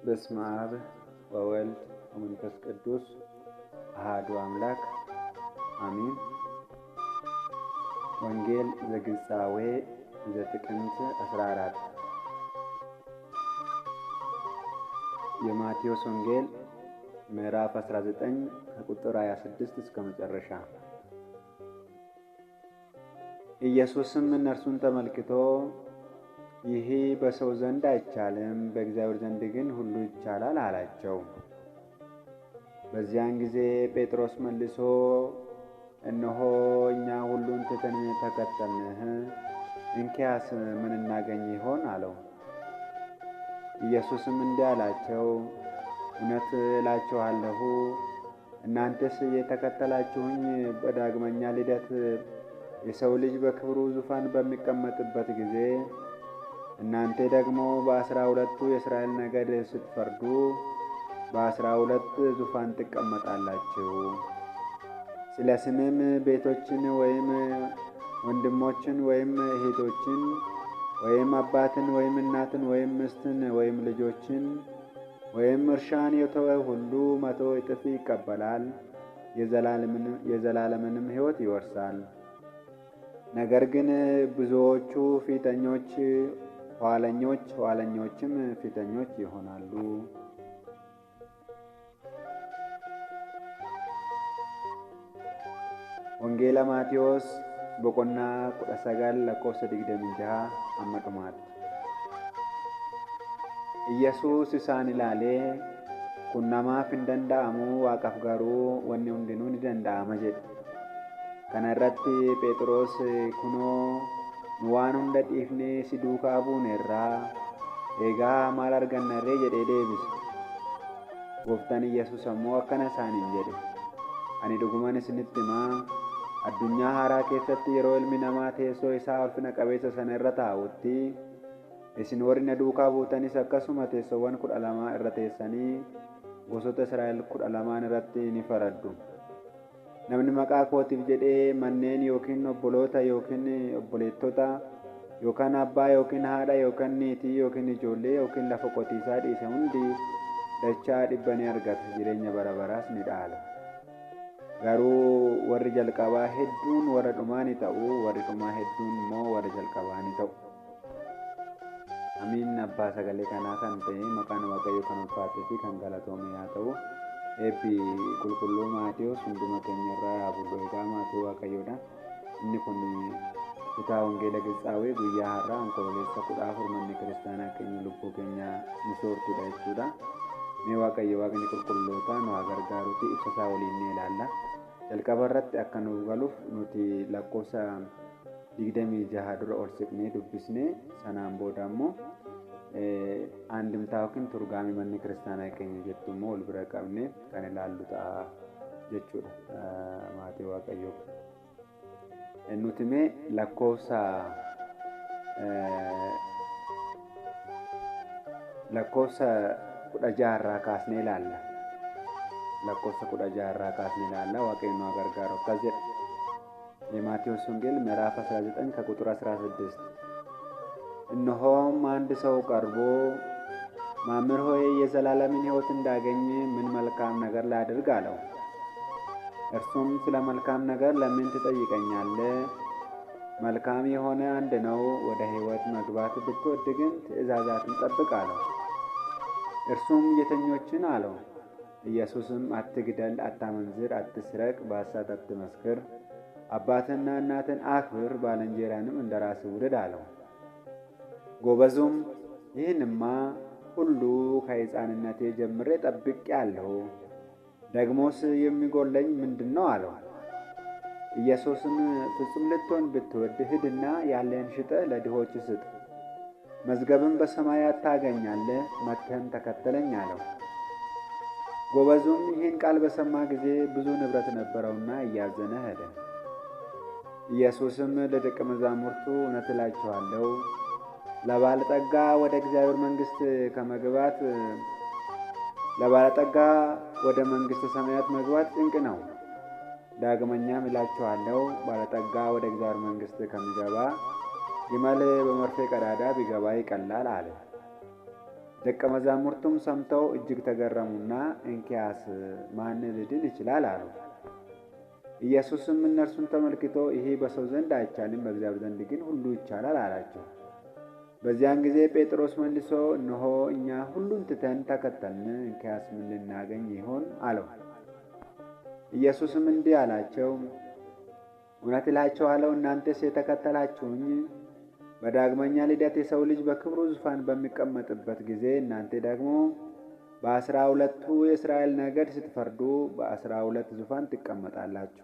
በስመ አብ ወወልድ ወመንፈስ ቅዱስ አሐዱ አምላክ አሜን። ወንጌል ዘግጻዌ ዘጥቅምት 14 የማቴዎስ ወንጌል ምዕራፍ 19 ከቁጥር 26 እስከ መጨረሻ። ኢየሱስም እነርሱን ተመልክቶ ይህ በሰው ዘንድ አይቻልም፣ በእግዚአብሔር ዘንድ ግን ሁሉ ይቻላል አላቸው። በዚያን ጊዜ ጴጥሮስ መልሶ እነሆ እኛ ሁሉን ትተን ተከተልንህ፣ እንኪያስ ምን እናገኝ ይሆን አለው። ኢየሱስም እንዲህ አላቸው፣ እውነት እላችኋለሁ እናንተስ የተከተላችሁኝ በዳግመኛ ልደት የሰው ልጅ በክብሩ ዙፋን በሚቀመጥበት ጊዜ እናንተ ደግሞ በ12 የእስራኤል ነገድ ስትፈርዱ በ12 ዙፋን ትቀመጣላችሁ። ስለ ስሜም ቤቶችን ወይም ወንድሞችን ወይም እህቶችን ወይም አባትን ወይም እናትን ወይም ሚስትን ወይም ልጆችን ወይም እርሻን የተወ ሁሉ 100 እጥፍ ይቀበላል፣ የዘላለምንም ሕይወት ይወርሳል። ነገር ግን ብዙዎቹ ፊተኞች ኋለኞች፣ ኋለኞችም ፊተኞች ይሆናሉ። ወንጌላ ማቴዎስ በቆና 19 ለኮሰ 26 አመጡማት። ኢየሱስ ኢሳን ilaale kun namaaf hin danda'amu waaqaaf garuu wanni hundinuu ni danda'ama jedhe. Kana irratti Phexros kunoo nu waan hunda dhiifnee si duukaa buuneerraa egaa maal argannarree jedhee deebise. Gooftaan Yesuus ammoo akkana isaaniin jedhe, ani dhugumaan isinitti himaa, addunyaa haaraa keessatti yeroo ilmi namaa teessoo isaa ulfina qabeessa sana irra taa'utti isin warri na duukaa buutanis akkasuma teessoowwan 12 irra teessanii gosoota Israa'el 12 irratti ni faraddu. Namni maqaa kootiif jedhee manneen yookiin obboloota yookiin obboleettota yookaan abbaa yookiin haadha yookaan niitii yookiin ijoollee yookiin lafa qotiisaa dhiise hundi dachaa 100 ni argata, jireenya bara baraas ni dhaala. Garuu warri jalqabaa hedduun warra dhumaa ni ta'u, warri dhumaa hedduun immoo warra jalqabaa ni ta'u. Amiin. Abbaa sagalee kanaa kan ta'e maqaan Waaqayyoo kan ulfaatee fi kan galatoome haa ta'u. Eebbi qulqulluu Maatiyos hunduma keenya irraa haa bulu. Egaa maatii Waaqayyoodha. Inni kun kutaa wangeela Gibxaawee guyyaa har'aa onkololeessa 14 manni kiristaanaa keenya lubbuu keenya ni soortudha jechuudha. Mee Waaqayyo Waaqni qulqullootaa nu haa gargaaruuti. Ibsa isaa waliin ni ilaalla. Jalqaba irratti akka nuuf galuuf nuti lakkoofsa 26 dura ol siqnee dubbisnee sanaan booda immoo andimtaa yookiin turgaamii manni kiristaanaa keenya jettu immoo ol bira qabnee kan ilaallu ta'a jechuudha. Maatii Waaqayyoo nuti mee lakkoofsa 16 irraa kaasnee ilaalla. Lakkoofsa 16 irraa kaasnee ilaalla. Waaqayyo nu haa gargaaru. Akkas jedha የማቴዎስ ወንጌል ምዕራፍ 19 ከቁጥር 16 እነሆም አንድ ሰው ቀርቦ መምህር ሆይ የዘላለምን ሕይወት እንዳገኝ ምን መልካም ነገር ላድርግ አለው። እርሱም ስለ መልካም ነገር ለምን ትጠይቀኛለህ? መልካም የሆነ አንድ ነው። ወደ ሕይወት መግባት ብትወድ ግን ትእዛዛትን ጠብቅ አለው። እርሱም የተኞችን አለው። ኢየሱስም አትግደል፣ አታመንዝር፣ አትስረቅ፣ በሐሰት አትመስክር፣ አባትህንና እናትህን አክብር፣ ባልንጀራህንም እንደ ራስህ ውደድ አለው። ጎበዙም ይህንማ ሁሉ ከሕፃንነቴ ጀምሬ ጠብቄአለሁ፣ ደግሞስ የሚጎለኝ ምንድን ነው አለው። ኢየሱስም ፍጹም ልትሆን ብትወድ ሂድና ያለህን ሽጠህ ለድሆች ስጥ፣ መዝገብም በሰማያት ታገኛለህ፣ መጥተህም ተከተለኝ አለው። ጎበዙም ይህን ቃል በሰማ ጊዜ ብዙ ንብረት ነበረውና እያዘነ ሄደ። ኢየሱስም ለደቀ መዛሙርቱ እውነት እላችኋለሁ ለባለጠጋ ወደ እግዚአብሔር መንግሥት ከመግባት ለባለጠጋ ወደ መንግሥተ ሰማያት መግባት ጭንቅ ነው። ዳግመኛም እላችኋለሁ ባለጠጋ ወደ እግዚአብሔር መንግሥት ከሚገባ ግመል በመርፌ ቀዳዳ ቢገባ ይቀላል አለ። ደቀ መዛሙርቱም ሰምተው እጅግ ተገረሙና እንኪያስ ማን ሊድን ይችላል አሉ። ኢየሱስም እነርሱን ተመልክቶ ይሄ በሰው ዘንድ አይቻልም፣ በእግዚአብሔር ዘንድ ግን ሁሉ ይቻላል አላቸው። በዚያን ጊዜ ጴጥሮስ መልሶ እነሆ እኛ ሁሉን ትተን ተከተልን፣ እንኪያስ ምን ልናገኝ ይሆን አለው። ኢየሱስም እንዲህ አላቸው፣ እውነት እላችኋለሁ እናንተስ የተከተላችሁኝ በዳግመኛ ልደት የሰው ልጅ በክብሩ ዙፋን በሚቀመጥበት ጊዜ እናንተ ደግሞ በ12ቱ የእስራኤል ነገድ ስትፈርዱ በ12 ዙፋን ትቀመጣላችሁ።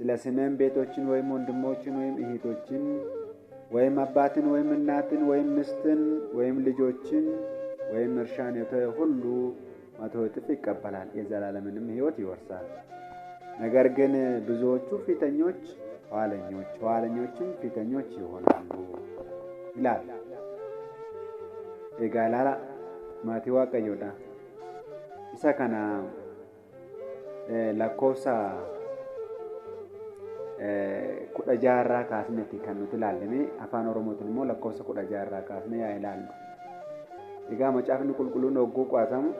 ስለ ስሜም ቤቶችን ወይም ወንድሞችን ወይም እህቶችን ወይም አባትን ወይም እናትን ወይም ሚስትን ወይም ልጆችን ወይም እርሻን የተወ ሁሉ 100 እጥፍ ይቀበላል፣ የዘላለምንም ሕይወት ይወርሳል። ነገር ግን ብዙዎቹ ፊተኞች ኋለኞች፣ ኋለኞችም ፊተኞች ይሆናሉ ይላል። ኤጋላላ maatii waaqayyoodha. Isa kana lakkoofsa 16 irraa kaasneeti kan nuti ilaallee afaan oromootiin immoo lakkoofsa 16 irraa kaasnee yaa ilaallu. Egaa macaafni qulqulluun hogguu qo'atamu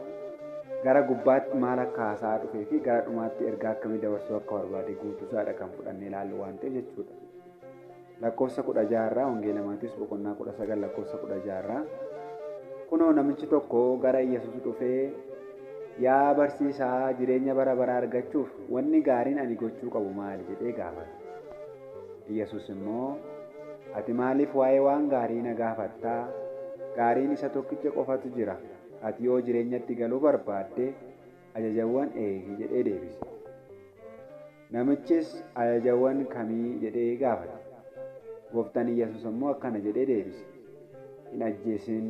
gara gubbaatti maal akka haasaa dhufee fi gara dhumaatti ergaa akkamii dabarsuu akka barbaade guutuusaadha kan fudhannee ilaallu waan ta'eef jechuudha. Lakkoofsa 16 irraa wangeela Maatiyoos boqonnaa 19 lakkoofsa 16 irraa kunoo namichi tokko gara Yesuus dhufee yaa barsiisaa jireenya bara baraa argachuuf wanni gaariin ani gochuu qabu maali jedhee gaafate. Yesuus immoo ati maaliif waa'ee waan gaarii na gaafattaa? Gaariin isa tokkicha qofatu jira. Ati yoo jireenyatti galuu barbaadde ajajawwan eegi jedhee deebise. Namichis ajajawwan kamii jedhee gaafate. Gooftaan Yesuus immoo akkana jedhee deebise. Hin ajjeesin,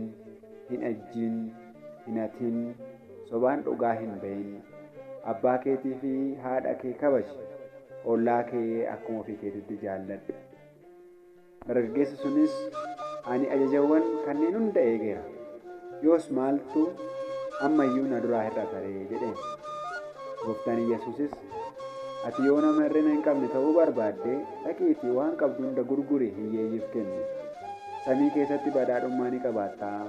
hin ejjin, hin hatin, sobaan dhugaa hin bahin, abbaa keetii fi haadha kee kabaji, ollaa kee akkuma ofii keetitti jaalladhu. Dargaggeessi sunis ani ajajawwan kanneen hunda eegeera. Yoos maaltu ammayyuu na duraa hir'ataree jedheen. Gooftaan Yesuusis ati yoo nama hir'ina hin qabne ta'uu barbaadde dhaqiitii waan qabdu hunda gurguri hiyyeeyyiif kenni. Samii keessatti badhaadhummaa ni qabaattaa.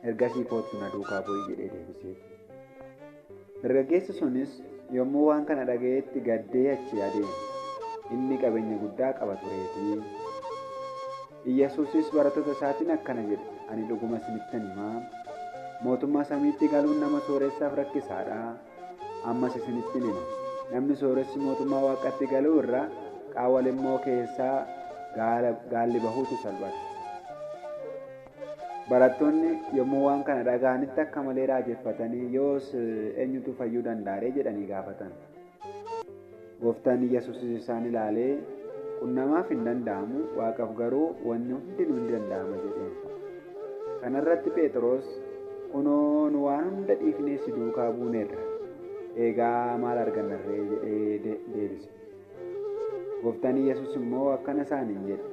Ergasii kootu na duukaa bu'i jedhee deebisee. Dargaggeessi sunis yommuu waan kana dhaga'etti gaddee achi adeeme. Inni qabeenya guddaa qaba tureetii. Yesuusis barattoota isaatiin akkana jedhe, ani dhuguma isinittan himaa, mootummaa samiitti galuun nama sooressaaf rakkisaadha. Ammas isinittin hima, namni sooressi mootummaa waaqatti galuu irra qaawwal immoo keessaa gaalli bahuutu salphata. Barattoonni yommuu waan kana dhaga'anitti akka malee raajeffatanii yoos eenyutu fayyuu danda'aree jedhanii gaafatan. Gooftaan Yesuus isaan ilaalee qunnamaaf hin danda'amu, waaqaaf garuu wanni hundinuu ni danda'ama jedheen. Kana irratti Phexros kunoo nu waan hunda dhiifnee si duukaa buuneerra, eegaa maal argannarree jedhee deebise. Gooftaan Yesuus immoo akkana isaaniin jedhe,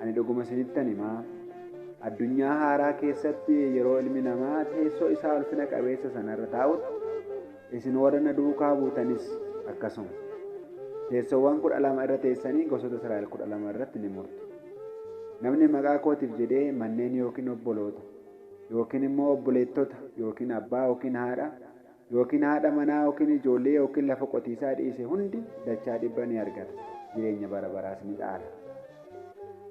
ani dhuguma isinittan himaa, addunyaa haaraa keessatti yeroo ilmi namaa teessoo isaa ulfina qabeessa sanarra taa'utti isin warra na duukaa buutanis akkasuma. Teessoowwan 12 irra teessanii gosoota Israa'el 12 irratti ni murtu. Namni maqaa kootiif jedhee manneen yookiin obboloota yookiin immoo obboleettota yookiin abbaa yookiin haadha manaa yookiin ijoollee yookiin lafa qotiisaa dhiise hundi dachaa 100 ni argata. Jireenya bara baraas ni dhaala.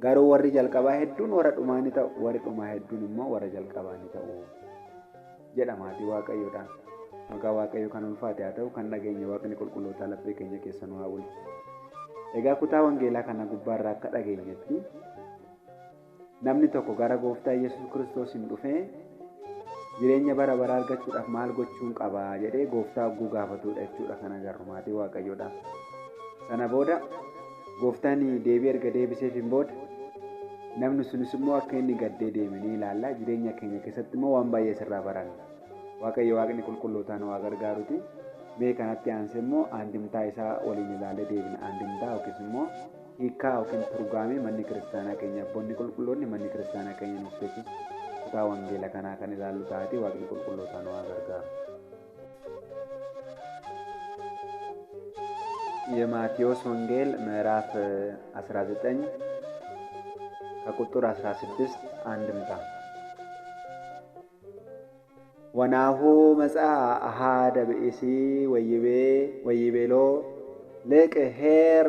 Garuu warri jalqabaa hedduun warra dhumaa ni ta'u, warri dhumaa hedduun immoo warra jalqabaa ni ta'u jedha maatii Waaqayyoodhaan. Maqaa Waaqayyoo kan ulfaate haa ta'u, kan dhageenya Waaqni qulqulloota laphee keenya keessa nu haa bulchu. Egaa kutaa wangeelaa kana gubbaarraa akka dhageenyetti namni tokko gara Gooftaa Yesuus Kiristoosiin dhufee jireenya bara baraa argachuudhaaf maal gochuun qaba jedhee Gooftaa hogguu gaafatudha jechuudha kan agarru maatii Waaqayyoodhaan. Sana booda Gooftaan deebii erga deebiseefiin booda namni sunis immoo akka inni gaddee deeme ni ilaalla. Jireenya keenya keessatti immoo waan baay'ee sirraa baranna. Waaqayyo Waaqni qulqullootaan waa gargaaruti. Mee kanatti aansee immoo aandimtaa isaa waliin ilaalee deebina. Aandimtaa yookiis immoo hiikaa yookiin turgaamee manni kiristaanaa keenya abboonni qulqulloonni manni kiristaanaa keenya nuuf beeku kutaa wangeela kanaa kan ilaallu taate Waaqni qulqullootaan waa gargaaru. የማቴዎስ ወንጌል ምዕራፍ 19 ከቁጥር 16 አንድምታ። ወናሁ መጽአ አሃደ ብእሲ ወይቤሎ ልቅ ኄር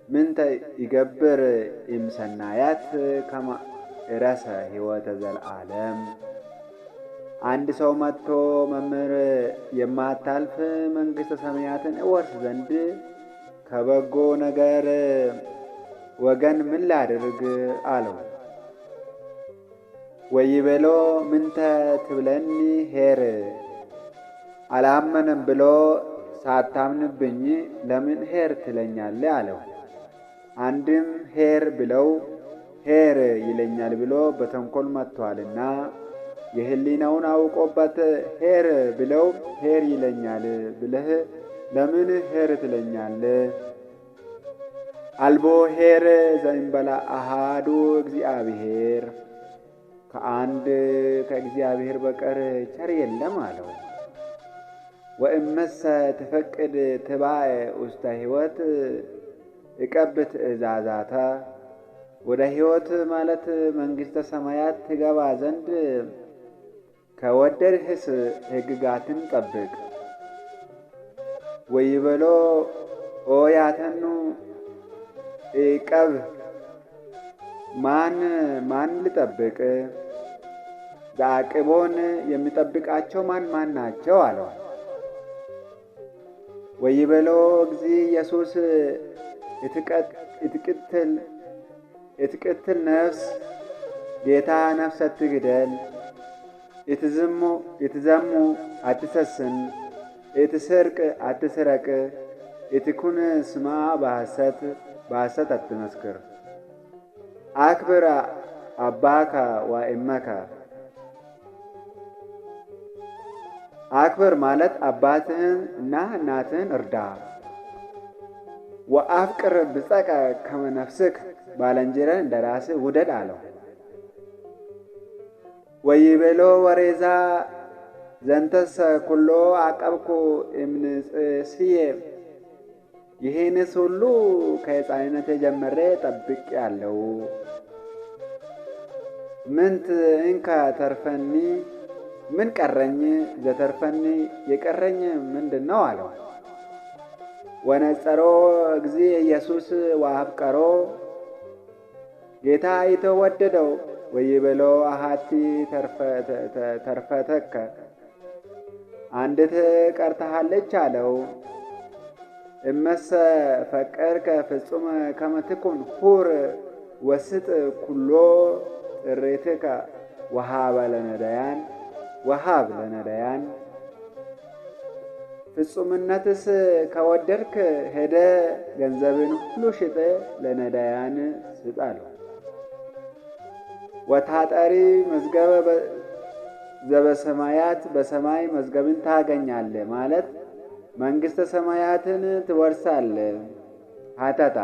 ምንተ ይገብር እምሰናያት ከመ እረሰ ሕይወተ ዘለዓለም። አንድ ሰው መጥቶ መምህር የማታልፍ መንግሥተ ሰማያትን እወርስ ዘንድ ከበጎ ነገር ወገን ምን ላድርግ አለው። ወይቤሎ ምንተ ትብለኒ ኄር፣ አላመነም ብሎ ሳታምንብኝ ለምን ኄር ትለኛለህ አለው። አንድም ኄር ብለው ኄር ይለኛል ብሎ በተንኰል መጥቶአልና የሕሊናውን አውቆበት ኄር ብለው ኄር ይለኛል ብለህ ለምን ኄር ትለኛለህ? አልቦ ኄር ዘእንበለ አሐዱ እግዚአብሔር፣ ከአንድ ከእግዚአብሔር በቀር ቸር የለም አለው። ወእመሰ ትፈቅድ ትባእ ውስተ ሕይወት እቀብ ትእዛዛታ፣ ወደ ሕይወት ማለት መንግሥተ ሰማያት ትገባ ዘንድ ከወደድህስ ሕግጋትን ጠብቅ። ወይቤሎ ኦ ያተኑ እቀብ፣ ማን ልጠብቅ? ዘአቅቦን የሚጠብቃቸው ማን ናቸው አለው። ወይቤሎ እግዚ ኢየሱስ እትቅትል ነፍስ፣ ጌታ ነፍስ አትግደል። እትዘሙ አትሰስን፣ እትሰርቅ አትስረቅ፣ እትኩን ስምዐ በሐሰት አትመስክር። አክብር አባከ ወእመከ፣ አክብር ማለት አባትህን እና እናትህን እርዳ። ወአፍቅር ብጸቀ ከመ ነፍስከ፣ ባልንጀራህን እንደ ራስህ ውደድ አለው። ወይቤሎ ወሬዛ ዘንተሰ ኩሎ አቀብኩ እምንጽስየ፣ ይህንስ ሁሉ ከሕፃንነቴ ጀምሬ ጠብቄአለሁ። ምንት እንከ ተርፈኒ፣ ምን ቀረኝ? ዘተርፈኒ፣ የቀረኝ ምንድን ነው አለው። ወነጸሮ እግዚ ኢየሱስ ወአፍቀሮ፣ ጌታ አይቶ ወደደው። ወይቤሎ አሐቲ ተርፈተከ፣ አንዲት ቀርታሃለች አለው። እመሰ ፈቀድከ ፍጹመ ከመ ትኩን ሁር ወስጥ ኩሎ ጥሪትከ ወሃብ ለነዳያን። ፍጹምነትስ ከወደድክ ሄደ ገንዘብን ሁሉ ሽጠ ለነዳያን ስጥ አለው። ወታጠሪ መዝገበ ዘበሰማያት፣ በሰማይ መዝገብን ታገኛለህ ማለት መንግሥተ ሰማያትን ትወርሳለህ። ሀተታ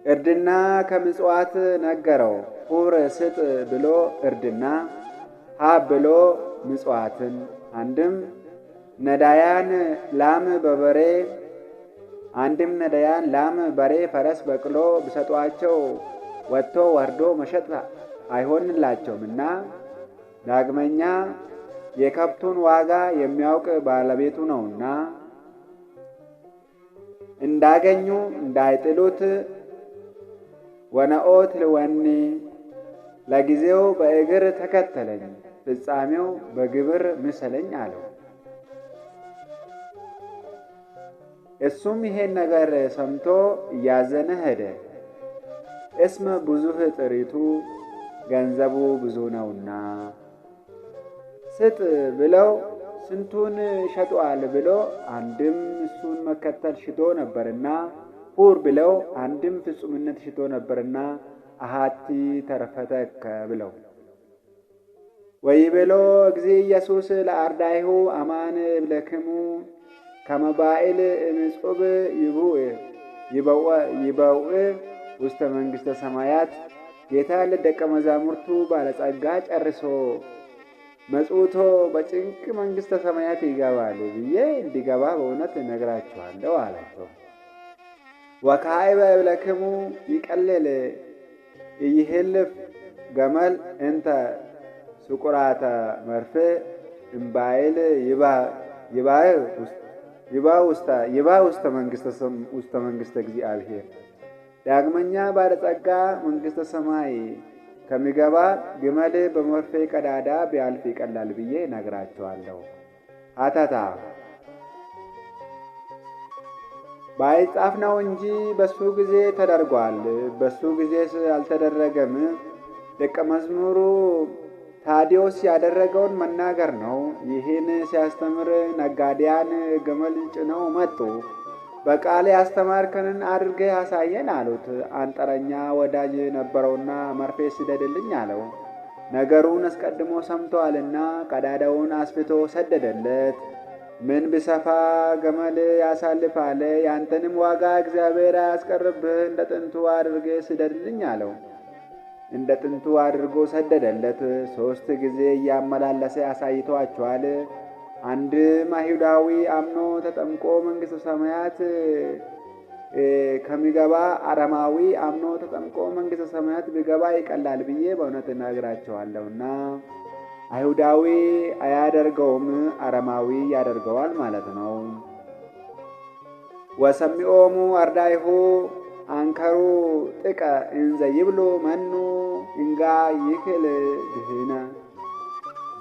እርድና ከምጽዋት ነገረው። ሁር ስጥ ብሎ እርድና፣ ሀብ ብሎ ምጽዋትን። አንድም ነዳያን ላም በበሬ፣ አንድም ነዳያን ላም በሬ ፈረስ በቅሎ ብሰጧቸው ወጥቶ ወርዶ መሸጥ አይሆንላቸውምና፣ ዳግመኛ የከብቱን ዋጋ የሚያውቅ ባለቤቱ ነውና እንዳገኙ እንዳይጥሉት። ወነኦት ልወኒ፣ ለጊዜው በእግር ተከተለኝ፣ ፍጻሜው በግብር ምሰለኝ አለው። እሱም ይሄን ነገር ሰምቶ እያዘነ ሄደ። እስመ ብዙኅ ጥሪቱ፣ ገንዘቡ ብዙ ነውና። ስጥ ብለው ስንቱን ሸጧል ብሎ አንድም እሱን መከተል ሽቶ ነበርና፣ ሁር ብለው አንድም ፍጹምነት ሽቶ ነበርና፣ አሐቲ ተርፈተከ ብለው። ወይቤሎ እግዚ ኢየሱስ ለአርዳኢሁ አማን እብለክሙ ከመ ባኢል እምጽኡብ ይበውእ ውስተ መንግሥተ ሰማያት። ጌታ ለደቀ መዛሙርቱ ባለጸጋ ጨርሶ መጽውቶ በጭንቅ መንግሥተ ሰማያት ይገባል ብዬ እንዲገባ በእውነት እነግራችኋለሁ አላቸው። ወካዕበ እብለክሙ ይቀልል ገመል እንተ ስቁራተ መርፌ እምባይል ይባ ውስተ መንግሥተ እግዚአብሔር። ዳግመኛ ባለጸጋ መንግሥተ ሰማይ ከሚገባ ግመል በመርፌ ቀዳዳ ቢያልፍ ይቀላል ብዬ ነግራቸዋለሁ። ሀተታ ባይጻፍ ነው እንጂ በሱ ጊዜ ተደርጓል። በሱ ጊዜስ አልተደረገም። ደቀ መዝሙሩ ታዲዮስ ያደረገውን መናገር ነው። ይህን ሲያስተምር ነጋዴያን ግመል ጭነው መጡ። በቃል ያስተማርከንን አድርገህ አሳየን አሉት። አንጥረኛ ወዳጅ ነበረውና መርፌ ስደድልኝ አለው። ነገሩን አስቀድሞ ሰምቶአልና ቀዳዳውን አስፍቶ ሰደደለት። ምን ቢሰፋ ገመል ያሳልፋል? ያንተንም ዋጋ እግዚአብሔር አያስቀርብህ። እንደ ጥንቱ አድርገህ ስደድልኝ አለው። እንደ ጥንቱ አድርጎ ሰደደለት። 3 ጊዜ እያመላለሰ አሳይቷቸዋል። አንድም አይሁዳዊ አምኖ ተጠምቆ መንግሥተ ሰማያት ከሚገባ አረማዊ አምኖ ተጠምቆ መንግሥተ ሰማያት ቢገባ ይቀላል ብዬ በእውነት እነግራቸዋለሁና አይሁዳዊ አያደርገውም፣ አረማዊ ያደርገዋል ማለት ነው። ወሰሚዖሙ አርዳኢሁ አንከሩ ጥቀ እንዘ ይብሉ መኑ እንጋ ይክል ድህነ።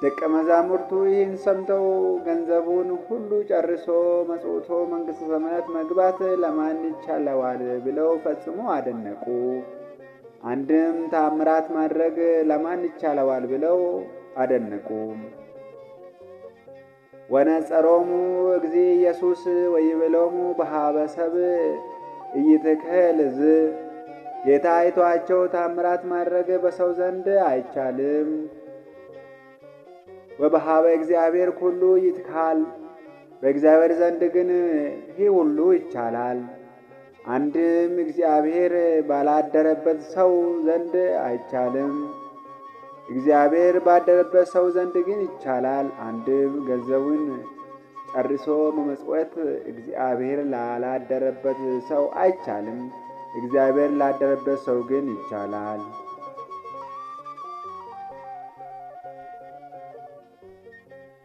ደቀ መዛሙርቱ ይህን ሰምተው ገንዘቡን ሁሉ ጨርሶ መጽውቶ መንግሥተ ሰማያት መግባት ለማን ይቻለዋል ብለው ፈጽሞ አደነቁ። አንድም ተአምራት ማድረግ ለማን ይቻለዋል ብለው አደነቁ። ወነጸሮሙ እግዚእ ኢየሱስ ወይቤሎሙ በኀበ ሰብእ ኢይትክህል ዝ። ጌታ አይቷቸው ተአምራት ማድረግ በሰው ዘንድ አይቻልም። ወበኀበ እግዚአብሔር ኩሉ ይትካል። በእግዚአብሔር ዘንድ ግን ይህ ሁሉ ይቻላል። አንድም እግዚአብሔር ባላደረበት ሰው ዘንድ አይቻልም፣ እግዚአብሔር ባደረበት ሰው ዘንድ ግን ይቻላል። አንድም ገንዘቡን ጨርሶ መመጽወት እግዚአብሔር ላላደረበት ሰው አይቻልም፣ እግዚአብሔር ላደረበት ሰው ግን ይቻላል።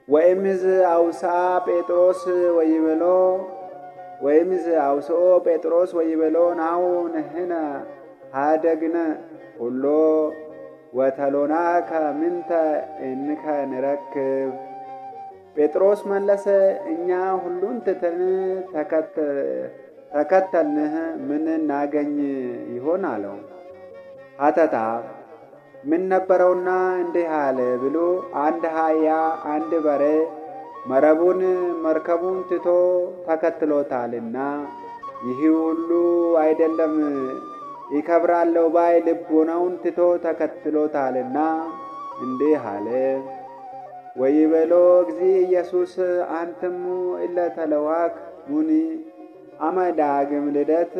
ወእምዝ አውስአ ጴጥሮስ ወይቤሎ ወእምዝ አውስኦ ጴጥሮስ ወይቤሎ ናሁ ንሕነ ኀደግነ ኩሎ ወተሎናከ ምንተ እንከ ንረክብ። ጴጥሮስ መለሰ፣ እኛ ሁሉን ትተን ተከተልንህ፣ ምን እናገኝ ይሆን አለው። ሀተታ ምን ነበረውና እንዲህ አለ ብሎ 1 አህያ 1 በሬ መርከቡን ትቶ ተከትሎታልና፣ ይህ ሁሉ አይደለም ይከብራለሁ ባይ ልቡናውን ትቶ ተከትሎታልና እንዲህ አለ። ወይቤሎ እግዚእ ኢየሱስ አንትሙ እለ ተለዋክ ሙኒ አመ ዳግም ልደት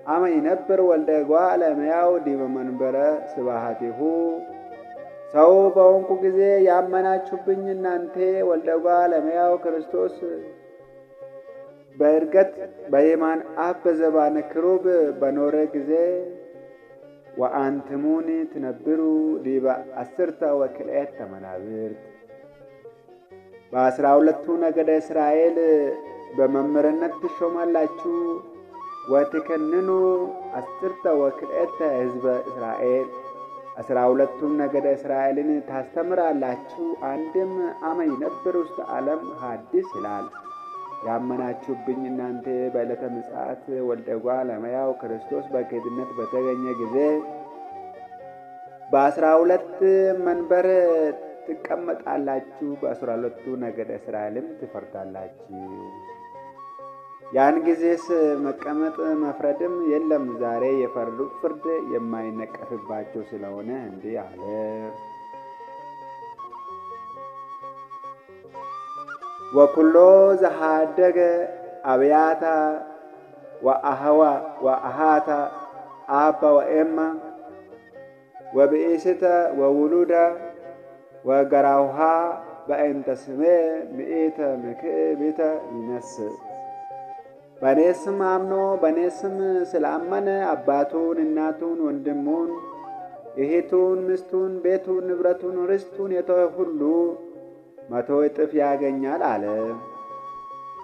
አመ ይነብር ወልደ እጓለ እመሕያው ዲበ መንበረ ስብሐቲሁ። ሰው በሆንኩ ጊዜ ያመናችሁብኝ እናንተ ወልደ እጓለ እመሕያው ክርስቶስ በዕርገት በየማነ አብ በዘባነ ክሩብ በኖረ ጊዜ ወአንትሙኒ ትነብሩ ዲበ 10 ወክልኤተ መናብርት። በ12ቱ ነገደ እስራኤል በመምህርነት ትሾማላችሁ። ወትከንኑ 10 ወክልኤተ ሕዝበ እስራኤል 12ቱም ነገደ እስራኤልን ታስተምራላችሁ። አንድም አመ ይነብር ውስተ ዓለም ሐዲስ ይላል። ያመናችሁብኝ እናንተ በዕለተ ምጽአት ወልደ እጓለ እመሕያው ክርስቶስ በክህድነት በተገኘ ጊዜ በ12 መንበር ትቀመጣላችሁ፣ በ12ቱ ነገደ እስራኤልም ትፈርዳላችሁ። ያን ጊዜስ መቀመጥ መፍረድም የለም። ዛሬ የፈረዱት ፍርድ የማይነቀፍባቸው ስለሆነ እንዲህ አለ። ወኩሎ ዘሃደገ አብያታ ወአሃታ አባ ወኤማ ወብእሲተ ወውሉዳ ወገራውሃ በእንተ ስሜ ምእተ ምክዕቢተ ይነስእ። በእኔ ስም አምኖ በእኔ ስም ስላመነ አባቱን፣ እናቱን፣ ወንድሙን እህቱን፣ ሚስቱን፣ ቤቱን፣ ንብረቱን፣ ርስቱን የተወ ሁሉ 100 እጥፍ ያገኛል አለ።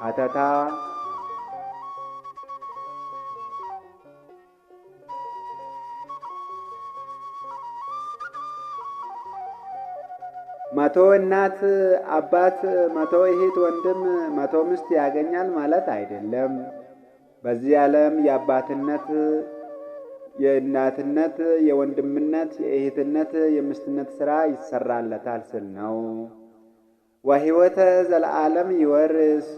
ሀተታ መቶ እናት አባት፣ 100 እህት ወንድም፣ 100 ሚስት ያገኛል ማለት አይደለም። በዚህ ዓለም የአባትነት፣ የእናትነት፣ የወንድምነት፣ የእህትነት፣ የሚስትነት ሥራ ይሰራለታል ስል ነው። ወሕይወተ ዘለዓለም ይወርስ፣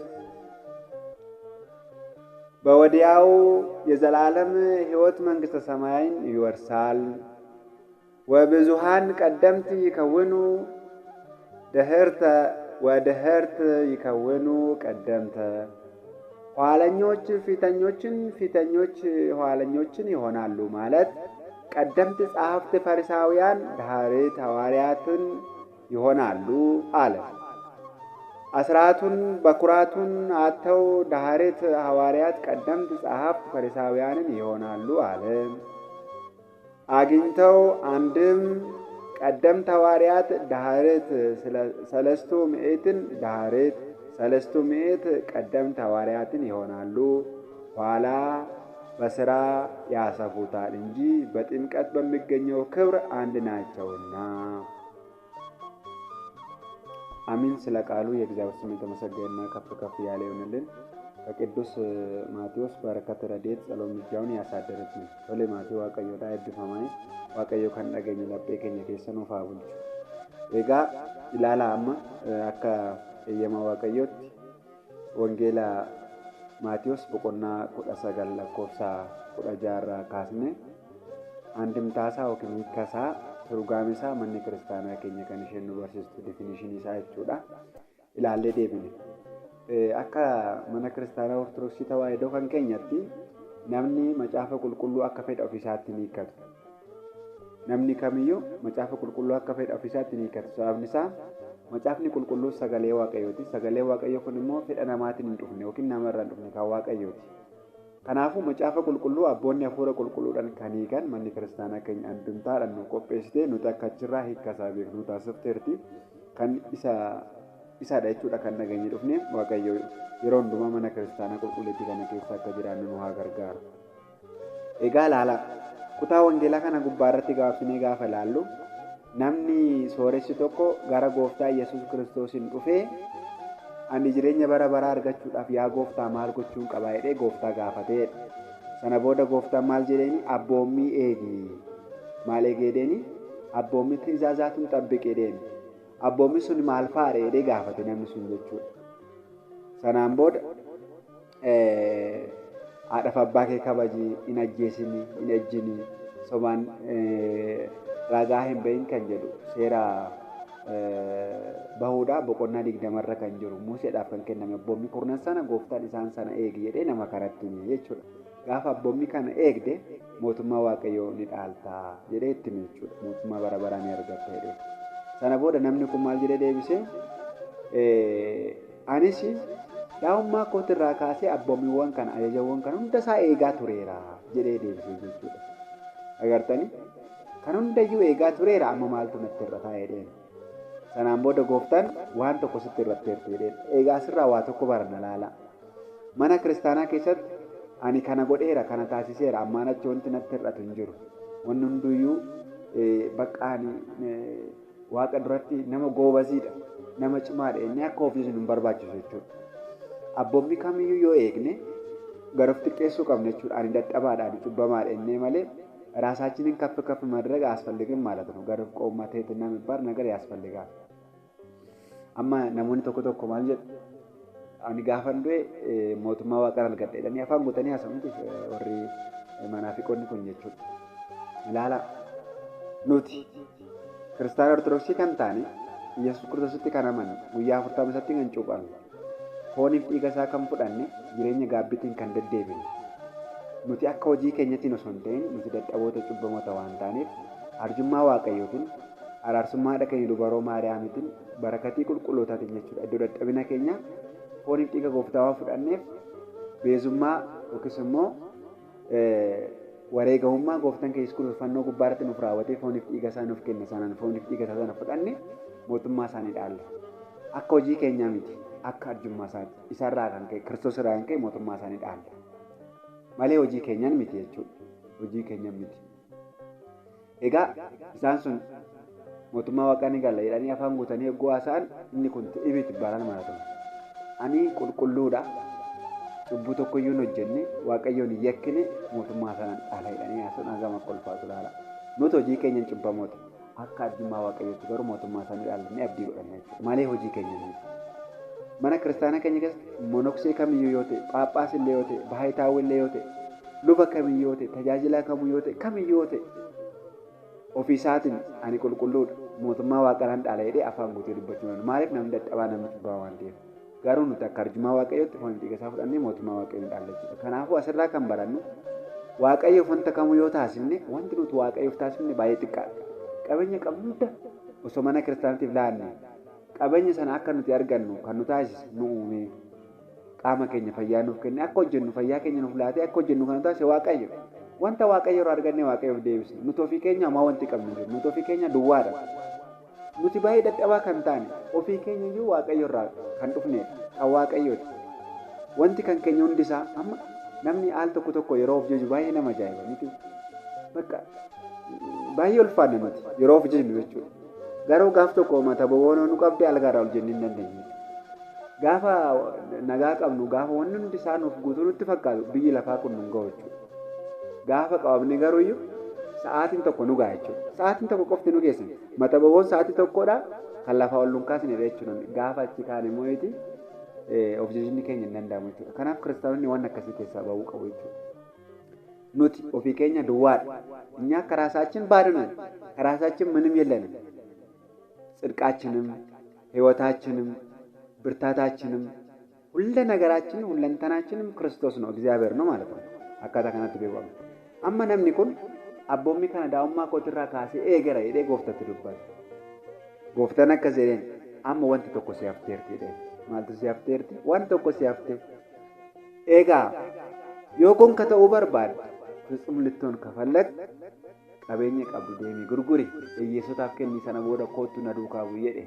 በወዲያው የዘላለም ሕይወት መንግሥተ ሰማይን ይወርሳል። ወብዙሃን ቀደምት ይከውኑ ድኅርተ ወድኅርት ይከውኑ ቀደምተ፣ ኋለኞች ፊተኞችን፣ ፊተኞች ኋለኞችን ይሆናሉ ማለት ቀደምት ጸሐፍት ፈሪሳውያን ዳህርት ሐዋርያትን ይሆናሉ አለ። አስራቱን በኩራቱን አጥተው ዳህርት ሐዋርያት ቀደምት ጸሐፍት ፈሪሳውያንን ይሆናሉ አለ። አግኝተው አንድም ቀደምት ሐዋርያት ዳህርት ሰለስቱ ምዕትን ዳህርት ሰለስቱ ምዕት ቀደምት ሐዋርያትን ይሆናሉ። ኋላ በሥራ ያሰፉታል እንጂ በጥምቀት በሚገኘው ክብር አንድ ናቸውና። አሚን። ስለ ቃሉ የእግዚአብሔር ስም የተመሰገነና ከፍ ከፍ ያለ ይሁንልን። ከቅዱስ ማቴዎስ በረከት ረድኤት ጸሎት ምልጃውን ያሳደረብን ቶሌ ማቴ ዋቀዮዳ እድፈማይ ዋቀዮ ከን dhageenye laphee keenya keessa nuuf haa bulchu. Egaa ilaalaa amma akka eeyyama waaqayyootti wangeela Maatiyos boqonnaa 19 lakkoofsa 16 irraa kaasne andimtaasaa yookiin hiikkasaa turgaamesaa manni kiristaanaa keenya kan isheen nu barsiistu definishinii isaa jechuudha. Ilaallee deebine. Akka mana kiristaanaa Ortodoksii tawaahidoo kan keenyatti namni macaafa qulqulluu akka fedha ofiisaatti ni hiikkatu. Namni kamiyyuu macaafa qulqulluu akka fedha ofiisaatti ni hiikkatu. Sababni isaa macaafni qulqulluu sagalee waaqayyooti. Sagalee waaqayyoo kun immoo fedha namaatiin hin dhufne yookiin namarraa hin dhufne kan waaqayyooti. Kanaafuu macaafa qulqulluu abboonni hafuura qulqulluudhaan kan hiikan manni kiristaanaa keenya andumtaadhaan nu qopheessitee nuti akka achirraa hiikkasaa beeknu taasifteerti. Kan isaadha jechuudha kan dhageenye dhufne waaqayyo yeroo hundumaa mana kiristaanaa qulqulleetti kana keessa akka jiraannu nu haa gargaaru. Egaa laala kutaa wangeelaa kana gubbaa irratti gaafsinee gaafa ilaallu namni sooressi tokko gara gooftaa Yesuus Kiristoosiin dhufee ani jireenya bara baraa argachuudhaaf yaa gooftaa maal gochuun qaba jedhee gooftaa gaafatee sana booda gooftaan maal jedheeni abboommii eegi maal eegeedheeni abboommii tiizaazaatuun xabbiqee deeni abboommii sun maal faare jedhee gaafate namni sun jechuudha. Sanaan booda haadhaaf abbaa kee kabajii hin ajjeesini hin ejjini sobaan ragaa hin bahin kan jedhu seera bahuudhaa boqonnaa 20 kan jiru Museedhaaf kan kenname abboommii kurnan sana gooftaan isaan sana eegi jedhee nama karatti jechuudha. Gaafa abboommii kana eegde mootummaa waaqayyoo ni dhaaltaa jedhee itti jechuudha. Mootummaa bara baraa ni argatta jedhee. Sana booda namni kun maal jedhee deebisee anis daa'ummaa kootirraa kaasee abboommiiwwan kana ajajawwan kana hunda isaa eegaa tureera jedhee deebisee jechuudha. Agartanii kan hundayyuu eegaa tureera amma maaltu natti irrataa jedheen. Sanaan booda gooftaan waan tokko sitti irratteerti jedheen. Eegaa sirraa waa tokko barana laala. Mana kiristaanaa keessatti ani kana godheera kana taasiseera ammaan achi wanti natti irratu hin jiru. Wanni hunduyyuu baqqaani waaqa duratti nama goobaziidha. Nama cimaadha inni akka ofiisin hin barbaachisu jechuudha. Abboommii kamiyyuu yoo eegne garuf xiqqeessuu qabna jechuudha. Ani dadhabaadha ani cubbamaadha innee malee ራሳችንን ከፍ ከፍ ማድረግ አያስፈልግም ማለት ነው። ገርፍ ቆማቴትና የሚባል ነገር ያስፈልጋል። አማ ነሞኒ ቶኮ ቶኮ ማለት አኒ ጋፈንዶ ሞቱማ ዋቀራል ገደደኒ አፋን ጎተኒ ያሰሙት ወሪ መናፊቆኒ ኩንጀቹ ላላ ኑቲ ክርስቲያን ኦርቶዶክሲ ከንታኒ ኢየሱስ ክርስቶስቲ ከነመን ጉያ ፍርታም ሰቲ እንጩቃል ሆኒፍ ዲገሳ ከምፉዳኒ jireenya gaabbitiin kan deddeebine nuti akka hojii keenyatti osoo hin ta'in nuti dadhaboota cubbamoota waan taaneef arjummaa waaqayyootiin araarsummaa dhaqanii dubaroo maariyaamitiin barakatii qulqullootaatiin jechuudha. Iddoo dadhabina keenya fooniif dhiiga gooftaa waan fudhanneef beezummaa yookiis immoo wareegamummaa gooftaan Yesuus fannoo gubbaarratti nuuf raawwatee fooniif dhiiga isaa nuuf kenne sanaan fooniif dhiiga isaa sana fudhanne mootummaa isaanii dhaalla. Akka hojii keenyaa miti akka arjummaa isaati isarraa kan ka'e Kiristoos irraa kan ka'e mootummaa isaanii dhaalla. Malee hojii keenyaan miti jechuudha. Hojii keenyaan miti. Egaa isaan sun mootummaa waaqaa ni galla jedhanii afaan guutanii eeguu haasa'an inni kun ibiti balaan maratama. Ani qulqulluudha. Cubbuu tokkoyyuu hin hojjenne waaqayyoon hin yakkine mootummaa sanaan dhaala jedhanii haasa'an gama kolfaatu ilaala. Nuti hojii keenyaan cubbamoota akka arjummaa waaqayyootti garuu mootummaa isaanii dhaalanii abdii godhanna jechuudha. Malee hojii keenyaan miti. Mana kiristaanaa keenya keessatti monoksee kamiyyuu yoo ta'e, Phaaphaas illee yoo ta'e, Baahitaawwi illee yoo ta'e, luba kamiyyuu yoo ta'e, tajaajilaa kamiyyuu yoo ta'e, kamiyyuu yoo ta'e ofii isaatiin ani qulqulluudha mootummaa waaqaan dhaala jedhee afaan guutee dubbachuu danda'u. Maaliif namni dadhabaa namni cubbaa waan ta'eef. Garuu nuti akka arjummaa waaqayyootti foon dhiiga isaa fudhannee mootummaa waaqayyoon dhaalla jechuudha. Kanaafuu asirraa kan barannu waaqayyoof wanta kamuu yoo taasifne wanti nuti waaqayyoof taasifne baay'ee xiqqaadha. Qabeenya qabnu hunda osoo mana kiristaanaatiif laanne qabeenya sana akka nuti argannu kan nu taasisu nu uume qaama keenya fayyaa nuuf kenne akka hojjennu fayyaa keenya nuuf laatee akka hojjennu kan nu taasise waaqayyo. Wanta waaqayyo irraa arganne waaqayyoof deebisne nuti ofii keenya homaa wanti qabnu jiru nuti ofii keenya duwwaadha. Nuti baay'ee dadhabaa kan taane ofii keenya iyyuu waaqayyo irraa kan dhufne kan waaqayyooti. Wanti kan keenya hundi isaa amma namni al tokko yeroo of jaju baay'ee nama ajaa'iba miti. Bakka baay'ee ulfaanna nuti yeroo of jajnu jechuudha. Garuu gaaf tokko mata boboonoo nu qabdee algaarraa ol jennee hin dandeenye. Gaafa nagaa qabnu gaafa wanni hundi isaa nuuf guutuu nutti fakkaatu biyyi lafaa kun nu ga'u jechuudha. Gaafa qabamne garuu iyyuu sa'aatiin tokko nu ga'a jechuudha. Sa'aatiin tokko qofti nu geessan. Mata boboon sa'aatii tokkodha kan lafaa ol nu kaasne jechuudha. Gaafa achi kaane moo'eeti of jajni keenya hin danda'amu jechuudha. Kanaaf kiristaanonni waan akkasii keessaa ba'uu qabu jechuudha. Nuti ofii keenya duwwaadha. እኛ ከራሳችን ባዶ ነን። ከራሳችን ምንም የለንም። ጽድቃችንም ሕይወታችንም ብርታታችንም ሁሉ ነገራችን ሁለንተናችንም ክርስቶስ ነው እግዚአብሔር ነው ማለት ነው። አካታ ከናት ቢባል አማ namni kun abboommii kana daa'ummaa kootirraa kaasee eegara jedhee gooftatti dubbata. Gooftaan akkas jedheen amma wanti tokko si hafteerti jedheen. Maaltu si hafteerti? Wanti tokko si hafte. Eegaa yoo gonka ta'uu barbaadde ፍጹም ልትሆን ከፈለግ qabeenya qabdu deemii gurguri hiyyeessotaaf kenni sana booda kootu na duukaa bu'i jedhe.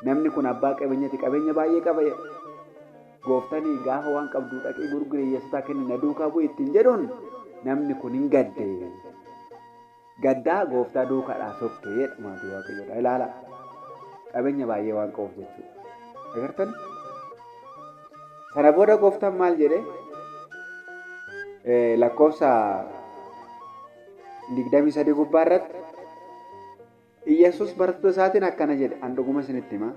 Namni kun abbaa qabeenyaati qabeenya baay'ee qaba. Gooftanii gaafa waan qabdu dhaqee gurguri hiyyeessotaaf kenni na duukaa bu'i ittiin jedhuun namni kun hin gadde. Gaddaa gooftaa duukaadhaa sokkee jedhu maatii waaqayyoodha. Ilaala qabeenya baay'ee waan qabuuf jechuudha. Agartan sana booda gooftaan maal jedhe lakkoofsa 23 gubbaarratti Iyyesuus barattoota isaatiin akkana jedhe an dhuguma isinitti hima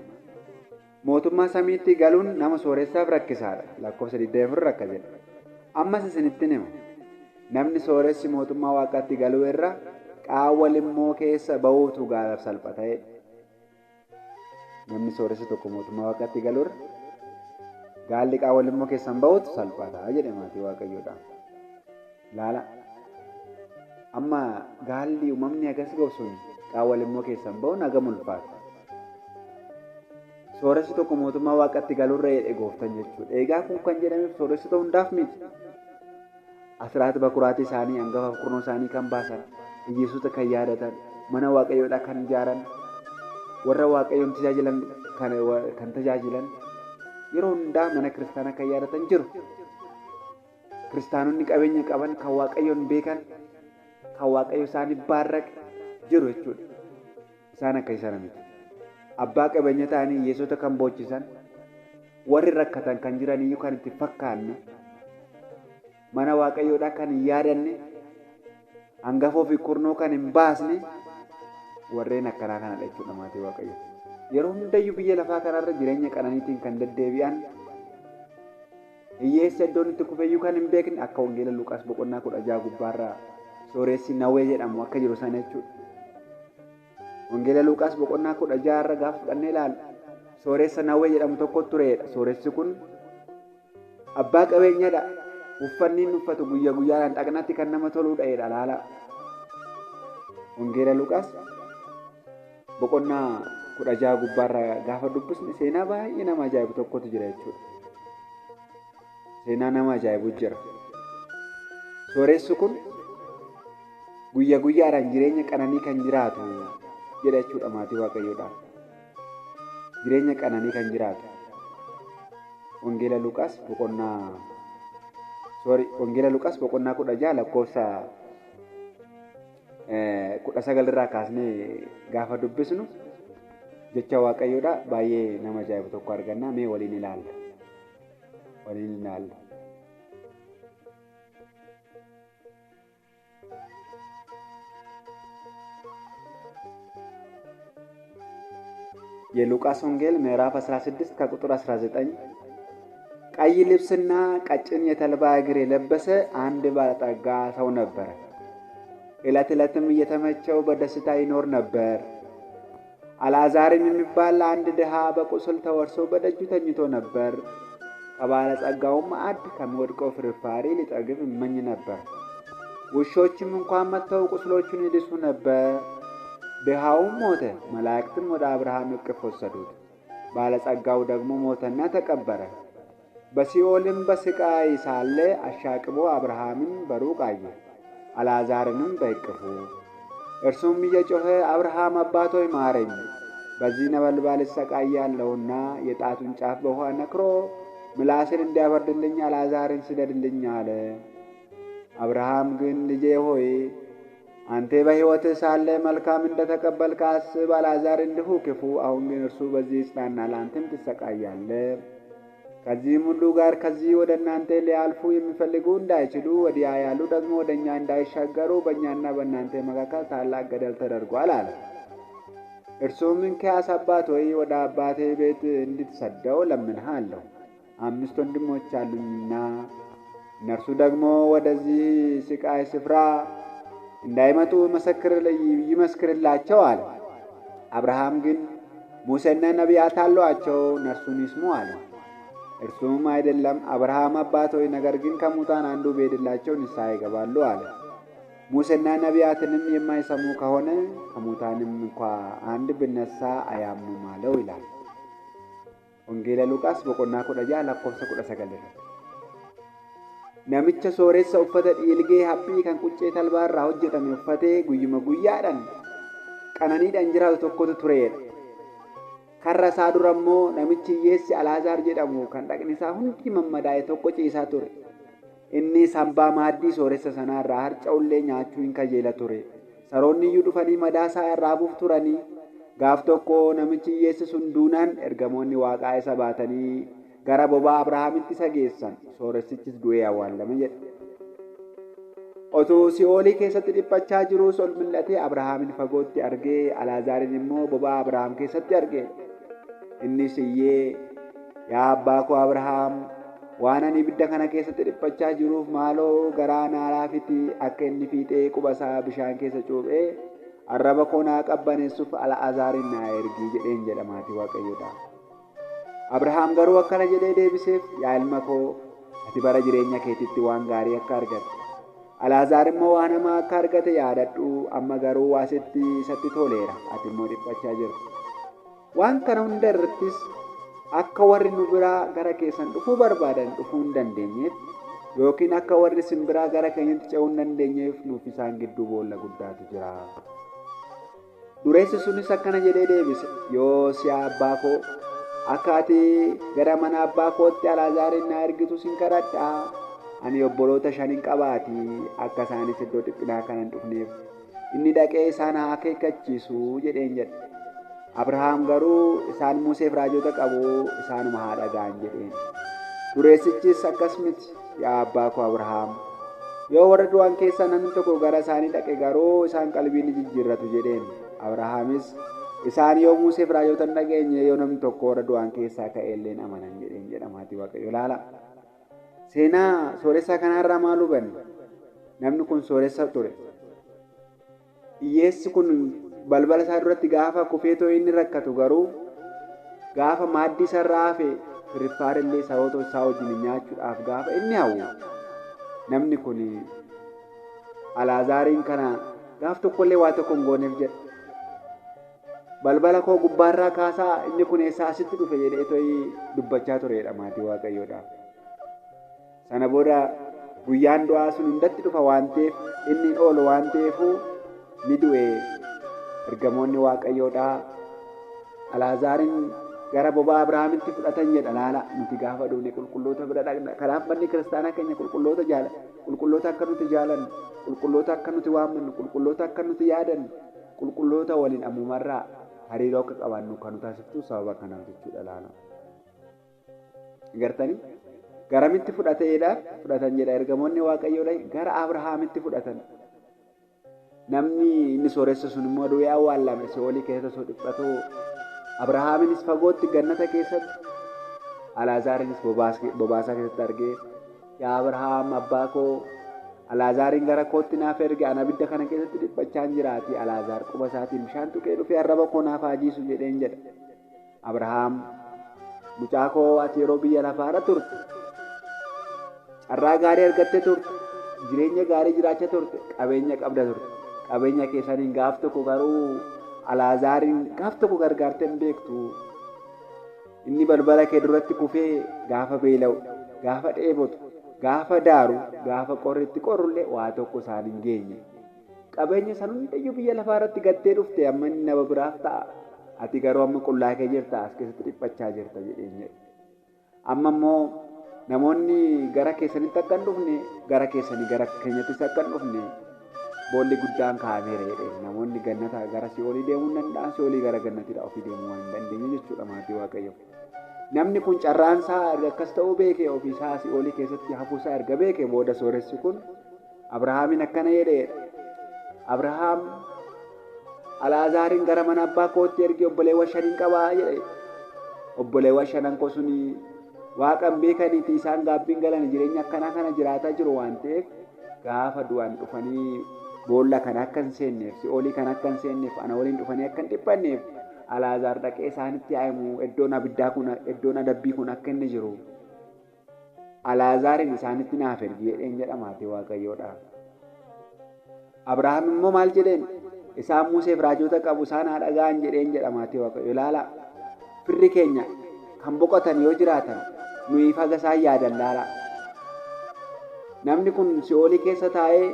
mootummaa samiitti galuun nama sooressaaf rakkisaadha. Lakkoofsa 24 akka jedhe ammas isinitti hima namni sooressi mootummaa waaqaatti galuu irra qaawwa limmoo keessa ba'uutu gaalaaf salphata jedhe. Namni sooressi tokko mootummaa waaqaatti galuu irra gaalli qaawwa limmoo keessan ba'uutu salphata jedhe maatii waaqayyoodha. Laala amma gaalli uumamni agas gobsuun qaawwa limmoo keessan ba'uun hagam ulfaata. Sooressi tokko mootummaa waaqatti galuurra jedhe gooftaan jechuudha. Eegaa kun kan jedhameef sooressi ta'uu hundaaf miti. Asiraati bakuraatii isaanii hangafa kurnoo isaanii kan baasan hiyyeessota kan yaadatan mana waaqayyoodhaa kan ijaaran warra waaqayyoon tajaajilan kan tajaajilan yeroo hundaa mana kiristaanaa kan yaadatan jiru. Kiristaanonni qabeenya qaban kan waaqayyoon beekan kan waaqayyo isaanii baarraqe jiru jechuudha. Isaan akka isaan miti. Abbaa qabeenya ta'anii hiyyeessota kan boochisan warri rakkatan kan jiran iyyuu kan itti fakkaanne mana waaqayyoodhaa kan hin yaadanne hangafoo fi kurnoo kan hin baasne warreen akkanaa kanadha jechuudha maatii waaqayyo. Yeroo hundayyuu biyya lafaa kanarra jireenya qananiitiin kan deddeebi'an hiyyeessa iddoon itti kufeeyyuu kan hin beekne akka wangeela Luqaas boqonnaa 16 gubbaarraa sooressi Nawwee jedhamu akka jiru sana jechuudha. Wangeela Luqaas boqonnaa 16 irra gaafa fudhannee ilaalu sooressa Nawwee jedhamu tokko tureedha. Sooressi kun abbaa qabeenyaadha. Uffanni inni uffatu guyyaa guyyaadhaan dhaqnatti kan nama toluudha jedha laala. Wangeela Luqaas boqonnaa 16 gubbaarraa gaafa dubbisne seenaa baay'ee nama ajaa'ibu tokkotu jira jechuudha. Seenaa nama ajaa'ibu jira. Sooressi kun guyyaa guyyaadhaan jireenya qananii kan jiraatu jedha jechuudha maatii waaqayyoodhaan. Jireenya qananii kan jiraatu. Wangeela Luqaas boqonnaa 16 lakkoofsa 19 irraa kaasnee gaafa dubbisnu jecha waaqayyoodha baay'ee nama ajaa'ibu tokko arganna. Mee waliin ilaalla. የሉቃስ ወንጌል ምዕራፍ 16 ከቁጥር 19 ቀይ ልብስና ቀጭን የተልባ እግር የለበሰ አንድ ባለጠጋ ሰው ነበር። ዕለት ዕለትም እየተመቸው በደስታ ይኖር ነበር። አልዓዛርም የሚባል አንድ ድሃ በቁስል ተወርሶ በደጁ ተኝቶ ነበር። ከባለጸጋውም ማዕድ ከሚወድቀው ፍርፋሪ ሊጠግብ ይመኝ ነበር። ውሾችም እንኳን መጥተው ቁስሎቹን ይልሱ ነበር። ድሃውም ሞተ። መላእክትም ወደ አብርሃም እቅፍ ወሰዱት። ባለጸጋው ደግሞ ሞተና ተቀበረ። በሲኦልም በስቃይ ሳለ አሻቅቦ አብርሃምን በሩቅ አየ፣ አልዓዛርንም በእቅፉ። እርሱም እየጮኸ አብርሃም አባት ሆይ ማረኝ፣ በዚህ ነበልባል እሰቃያለሁና የጣቱን ጫፍ በውኃ ነክሮ ምላስን እንዲያበርድልኝ አልዓዛርን ስደድልኝ አለ። አብርሃም ግን ልጄ ሆይ አንተ በሕይወትህ ሳለ መልካም እንደተቀበልክ አስብ፣ አልዓዛር እንዲሁ ክፉ። አሁን ግን እርሱ በዚህ ይጽናናል፣ አንተም ትሰቃያለህ። ከዚህም ሁሉ ጋር ከዚህ ወደ እናንተ ሊያልፉ የሚፈልጉ እንዳይችሉ ወዲያ ያሉ ደግሞ ወደ እኛ እንዳይሻገሩ በእኛና በእናንተ መካከል ታላቅ ገደል ተደርጓል አለ። እርሱም እንኪያስ አባት ሆይ ወደ አባቴ ቤት እንድትሰደው እለምንሃለሁ፣ 5 ወንድሞች አሉኝና እነርሱ ደግሞ ወደዚህ ስቃይ ስፍራ እንዳይመጡ ይመስክርላቸው አለ። አብርሃም ግን ሙሴና ነቢያት አሏቸው፣ እነርሱን ይስሙ አለ። እርሱም አይደለም አብርሃም አባት ሆይ፣ ነገር ግን ከሙታን አንዱ ቢሄድላቸው ንስሐ ይገባሉ አለ። ሙሴና ነቢያትንም የማይሰሙ ከሆነ ከሙታንም እንኳ አንድ ብነሳ አያምኑም አለው ይላል። ወንጌለ ሉቃስ boqonnaa 10 lakkoofsa 19 Namicha sooressa uffata dhiilgee haphii kan quncee talbaa irraa hojjetame uffatee guyyuma guyyaadhaan qananiidhaan jiraatu tokkotu tureedha. Karra isaa dura immoo namichi hiyyeessi Alaazaar jedhamu kan dhaqni isaa hundi mammadaa'e tokko ciisaa ture. Innis hambaa maaddii sooressa sanaa irraa harca'ullee nyaachuu hin kajeela ture. Saroonni iyyuu dhufanii madaa isaa irraa buuf turanii. Gaaf tokko namichi hiyyeessi sun duunaan ergamoonni waaqaa isa baatanii gara bobaa Abrahaamitti isa geessan. Sooressichis du'ee awwaalame jedhe. Otoo Si'oolii keessatti dhiphachaa jiruus ol mil'atee Abrahaamin fagootti argee Alaazaarin immoo bobaa Abrahaam keessatti arge. Innis iyyee yaa abbaa koo Abrahaam, waan ani ibidda kana keessatti dhiphachaa jiruuf maaloo garaa naa laafiti, akka inni fiixee quba isaa bishaan keessa cuuphee arraba koo naa qabbaneessuuf Al'aazaarin naa ergi jedheen jedha maatii Waaqayyoodha. Abrahaam garuu akkana jedhee deebiseef, yaa ilma koo, ati bara jireenya keetitti waan gaarii akka argatte, Al'aazaar immoo waan hamaa akka argate yaadadhu. Amma garuu asitti isatti toleera, ati immoo dhiphachaa jirta. Waan kana hunda irrattis akka warri nu biraa gara keessan dhufuu barbaadan dhufuu hin dandeenyeef, yookiin akka warri isin biraa gara keenyatti ce'uu hin dandeenyeef nuuf isaan gidduu boolla guddaatu jira. Dureessi sunis akkana jedhee deebise, yoos yaa abbaa koo, akka ati gara mana abbaa kootti Al'aazaarin na ergitu sin kadhadha. Ani obboloota 5 qabaati, akka isaanis iddoo dhiphinaa kana hin dhufneef inni dhaqee isaan haa akeekkachiisu jedheen jedhe. Abrahaam garuu isaan Museef raajota qabu, isaanuma haa dhaga'an jedheen. Dureessichis akkas miti yaa abbaa koo Abrahaam, yoo warra du'an keessaa namni tokko gara isaanii dhaqe garuu isaan qalbii ni jijjiirratu jedheen. Abrahaamis isaan yoo Museef raajota hin dhageenye yoo namni tokko warra du'an keessaa ka'e illee amanan jedheen jedha maatii Waaqayyo. Ilaala. Seenaa sooressa kanarraa maal hubanna? Namni kun sooressa ture. Hiyyeessi kun balbala isaa duratti gaafa kufeetoo inni rakkatu garuu gaafa maaddii isarraa hafe firiffaarellee saroota isaa wajjin nyaachuudhaaf gaafa inni hawwu, namni kun Al'aazaariin kana gaaf tokkollee waa tokko hin gooneef jedha. Balbala koo gubbaarraa kaasaa inni kun eessaa asitti dhufe jedhee dubbachaa turedha maatii Waaqayyoodhaaf. Sana booda guyyaan du'aa sun hundatti dhufa waan ta'eef inni hin oolu waan ta'eefuu ni du'e. Ergamoonni Waaqayyoodhaa Alaazaariin gara bobaa Abrahaamitti fudhatan jedha. Laala nuti gaafa duune qulqulloota bira dhaqna. Kanaaf manni kiristaanaa keenya qulqulloota qulqulloota akka nuti jaalannu, qulqulloota akka nuti waammannu, qulqulloota akka nuti yaadannu, qulqulloota waliin ammumarraa hariiroo akka qabaannu kan nu taasiftu sababa kanaaf jechuudha. Laala gartanii garamitti fudhatan jedha. Ergamoonni Waaqayyoodhaa gara Abrahaamitti fudhatan. Namni inni sooressa sun immoo du'ee awwaalame Si'oolii keessa osoo dhiphatu, Abrahaaminis fagootti gannata keessatti, Alaazaarinis bobaasaa keessatti argee, yaa Abrahaam abbaa koo, Alaazaariin gara kootti naaf erge, ana abidda kana keessatti dhiphachaan jiraati. Alaazaar quba isaatiin bishaan tuqee dhufee arraba koo naaf haajiisu jedheen jedha. Abrahaam mucaa koo ati yeroo biyya lafaarra turte, carraa gaarii argattee turte, jireenya gaarii jiraachaa turte, qabeenya qabda turte. Qabeenya keessaniin gaaf tokko garuu Alaazaariin gaaf tokko gargaartee hin beektu. Inni balbala kee duratti kufee gaafa beela'u, gaafa dheebotu, gaafa daaru, gaafa qorritti qorrullee waa tokko isaan hin geenye. Qabeenya san hundayyuu biyya lafaa irratti gattee dhufte, amma inni nama biraaf ta'a. Ati garuu amma qullaa kee jirta, as keessatti dhiphachaa jirta jedheenye. Amma immoo namoonni gara keessanitti akka hin dhufne, gara keessanii gara keenyattis akka hin dhufne boolli guddaan kaa'ameera jedhee. Namoonni gannata gara Si'oolii deemuu hin danda'an, Si'oolii gara gannatiidha ofii deemuu waan hin dandeenye jechuudha maatii Waaqayyo. Namni kun carraan isaa akkas ta'uu beekee ofiisaa Si'oolii keessatti hafuusaa erga beekee booda sooressi kun Abrahaamiin akkana jedhee, Abrahaam Alaazaariin gara mana abbaa kootti ergee obboleewwan shaniin qabaa jedhe. Obboleewwan shanan koo suni Waaqan beekaniiti, isaan gaabbiin galan jireenya akkanaa kana jiraataa jiru waan ta'eef gaafa du'an dhufanii boolla kana akka hin seenneef, Si'oolii kana akka hin seenneef, ana waliin dhufanii akka hin dhiphanneef Alaazaar dhaqee isaanitti yaa'imu iddoon abiddaa kun, iddoon adabbii kun akka inni jiru Alaazaariin isaanitti naaf ergi jedheen jedha maatii Waaqayyoodha. Abrahaam immoo maal jedheen? Isaan Museef raajota qabu, isaan haa dhaga'an jedheen jedha maatii Waaqayyo. Ilaala firri keenya kan boqotan yoo jiraatan nuyi faga isaan yaadan. Laala namni kun Si'oolii keessa taa'ee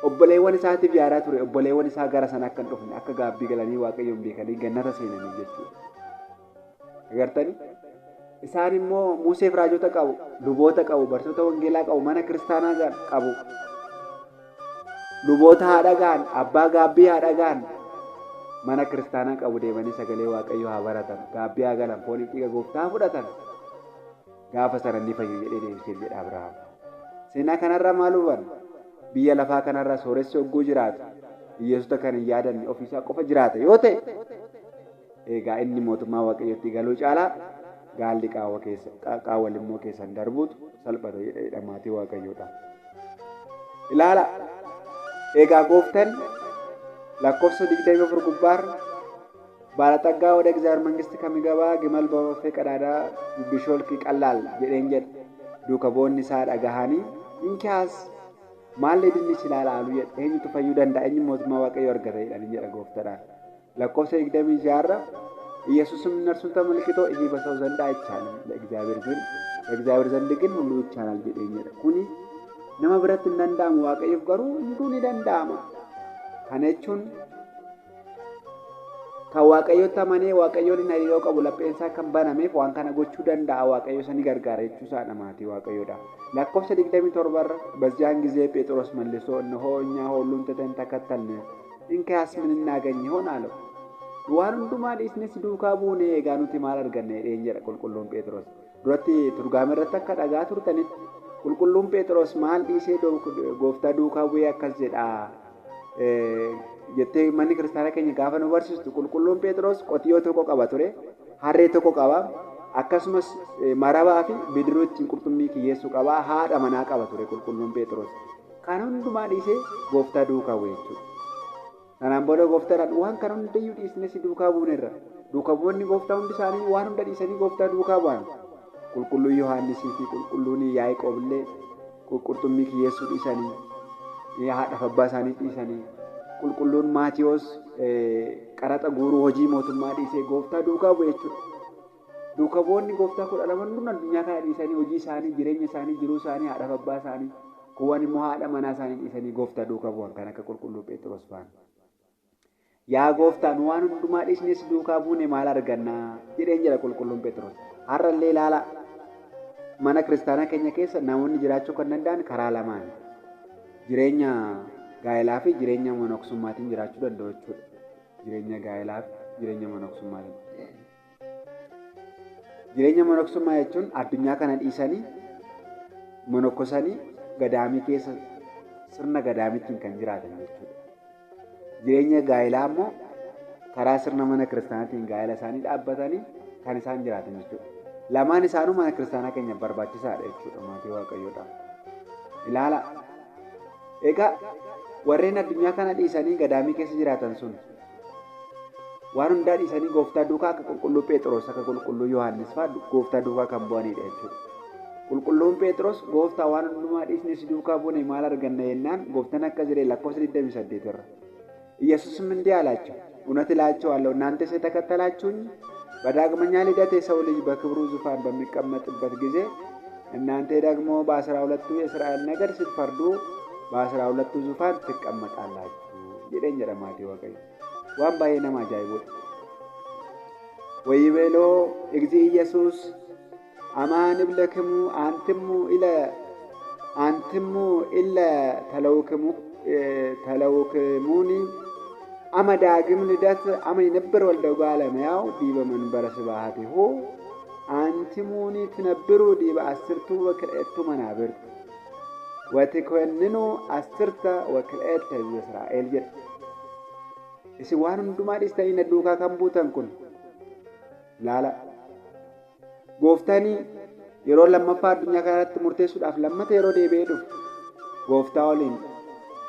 obboleewwan isaatiif yaadaa ture. Obboleewwan isaa gara sana akka hin dhufne, akka gaabbii galanii Waaqayyoon beekanii gannata seenanii jechuudha. Agartanii? Isaan immoo Museef raajota qabu, luboota qabu, barsiisota wangeelaa qabu, mana kiristaanaa qabu. Luboota haa dhaga'an, abbaa gaabbii haa dhaga'an, mana kiristaanaa qabu deemanii sagalee Waaqayyoo haa baratan, gaabbii haa galan, fooniif dhiiga gooftaa fudhatan. Gaafa sana ni fayyu jedhee deebiseef jedha Abrahaam. Seenaa kanarraa maal hubanna? Biyya lafaa kanarraa sooressi hogguu jiraatu, hiyyeessota kan hin yaadanne ofiisaa qofa jiraata yoo ta'e, egaa inni mootummaa Waaqayyootti galuu caalaa gaalli qaawwa limmoo keessan darbuutu salphata jedha maatii Waaqayyoodha. Ilaala! Egaa gooftaan lakkoofsa 24 gubbaarra baalaxaggaa ወደ እግዚአብሔር መንግስት ከሚገባ ግመል በወፌ ቀዳዳ ቢሾልክ ይቀላል jedheen jedha. Duuka boonni isaa dhagahanii inkiyaas maal ledin ይችላል አሉ jedha. Eenyutu fayyuu danda'a? Eenyu mootummaa Waaqayyoo argata jedhanii jedha gooftaadhaan. Lakkoofsa 26 ኢየሱስም እነርሱን ተመልክቶ ይህ በሰው ዘንድ አይቻልም፣ ለእግዚአብሔር ዘንድ ግን ሁሉ ይቻላል jedheen jedha. Kuni nama biratti hin danda'amu, Waaqayyoof garuu hunduu ni danda'ama. Kana jechuun kan Waaqayyotti amanee Waaqayyoon hariiroo qabu lapheensaa kan banameef waan kana gochuu danda'a. Waaqayyo isa ni gargaara jechuusaadha maatii Waaqayyoodha. Lakkoofsa 27 በዚያን ጊዜ ጴጥሮስ መልሶ እነሆ እኛ ሁሉን ትተን ተከተልን፣ እንኪያስ ምን እናገኝ ይሆን አለው። waan hundumaa dhiisnes duukaa buune egaa nuti maal arganne jedheen jedha qulqulluun Phexros. Duratti turgaame irratti akka dhagaa turtanitti qulqulluun Phexros maal dhiisee gooftaa duukaa bu'ee akkas jedha jettee manni kiristaanaa keenya gaafa nu barsiistu. Qulqulluun Phexros qotiyyoo tokko qaba ture, harree tokko qaba, akkasumas marabaa fi bidiruu ittiin qurxummii kiyyeessu qaba, haadha manaa qaba ture qulqulluun Phexros. Kan hundumaa dhiisee gooftaa duukaa bu'e jechuudha. Kanaan booda gooftaan waan kana hundayyuu dhiisnes duukaa buunerra. Duukaa bu'onni gooftaa hundi isaanii waan hunda dhiisanii gooftaa duukaa bu'an. Qulqulluun Yohaannisii fi qulqulluun Yaaqoob illee qurxummii kiyyeessuu dhiisanii, haadhaaf abbaa isaanii dhiisanii, qulqulluun Maatiyoos qaraxa guuruu hojii mootummaa dhiisee gooftaa duukaa bu'e jechuudha. Duuka bu'oonni gooftaa 12 kun addunyaa kana dhiisanii hojii isaanii, jireenya isaanii, jiruu isaanii, haadha abbaa isaanii, kuwwan immoo haadha manaa isaanii dhiisanii gooftaa duuka bu'an kan akka qulqulluu Phexros fa'aan. Yaa gooftaan waan hundumaa dhiisnes duukaa buune maal argannaa jedheen jedha qulqulluun Phexros. Har'allee ilaala mana kiristaanaa keenya keessa namoonni jiraachuu kan danda'an karaa lamaan. Jireenya gaa'elaa fi jireenya monoksumaatiin jiraachuu danda'u jechuudha. Jireenya gaa'elaa fi jireenya monoksumaatiin. Jireenya monoksummaa jechuun addunyaa kana dhiisanii monoksanii gadaamii keessa sirna gadaamittiin kan jiraatan jechuudha. Jireenya gaa'elaa immoo karaa sirna mana kiristaanaatiin gaa'ela isaanii dhaabbatanii kan isaan jiraatan jechuudha. Lamaan isaanuu mana kiristaanaa keenya barbaachisaadha jechuudha maatii Waaqayyoodhaaf. Ilaala. Egaa warreen addunyaa kana dhiisanii gadaamii keessa jiraatan sun waan hundaa dhiisanii gooftaa duukaa akka qulqulluu Phexros akka qulqulluu Yohaannis fa'aa gooftaa duukaa kan bu'anidha jechuudha. Qulqulluun Phexros gooftaa waan hundumaa dhiisnes duukaa buune maal arganna jennaan gooftaan akka jiree lakkoofsa 28 irra. Iyyasuusም እንዲህ አላቸው እውነት እላችኋለሁ እናንተ የተከተላችሁኝ በዳግመኛ ልደት የሰው ልጅ በክብሩ ዙፋን በሚቀመጥበት ጊዜ እናንተ ደግሞ በ12ቱ የእስራኤል ነገድ ስትፈርዱ በ12ቱ ዙፋን ትቀመጣላችሁ ይደኝ ረማቴ ወቀይ ዋን ባየነ ማጃይቦት ወይቤሎ እግዚ ኢየሱስ አማን ብለክሙ አንትሙ ኢለ ተለውክሙኒ አመዳግም ልደት አመ ይነብር ወልደው ባለመያው ዲበ መንበረ ስብሐቲሁ አንትሙኒ ትነብሩ ዲበ 10ቱ ወክልኤቱ መናብርት ወትኮንኑ 10 ወክልኤተ እስራኤል ጀ isi waan hundumaa dhiistanii na duukaa kan buutan kun laala gooftanii yeroo lammaffaa addunyaa kanarratti murteessuudhaaf lammata yeroo deebi'ee dhufu gooftaa waliin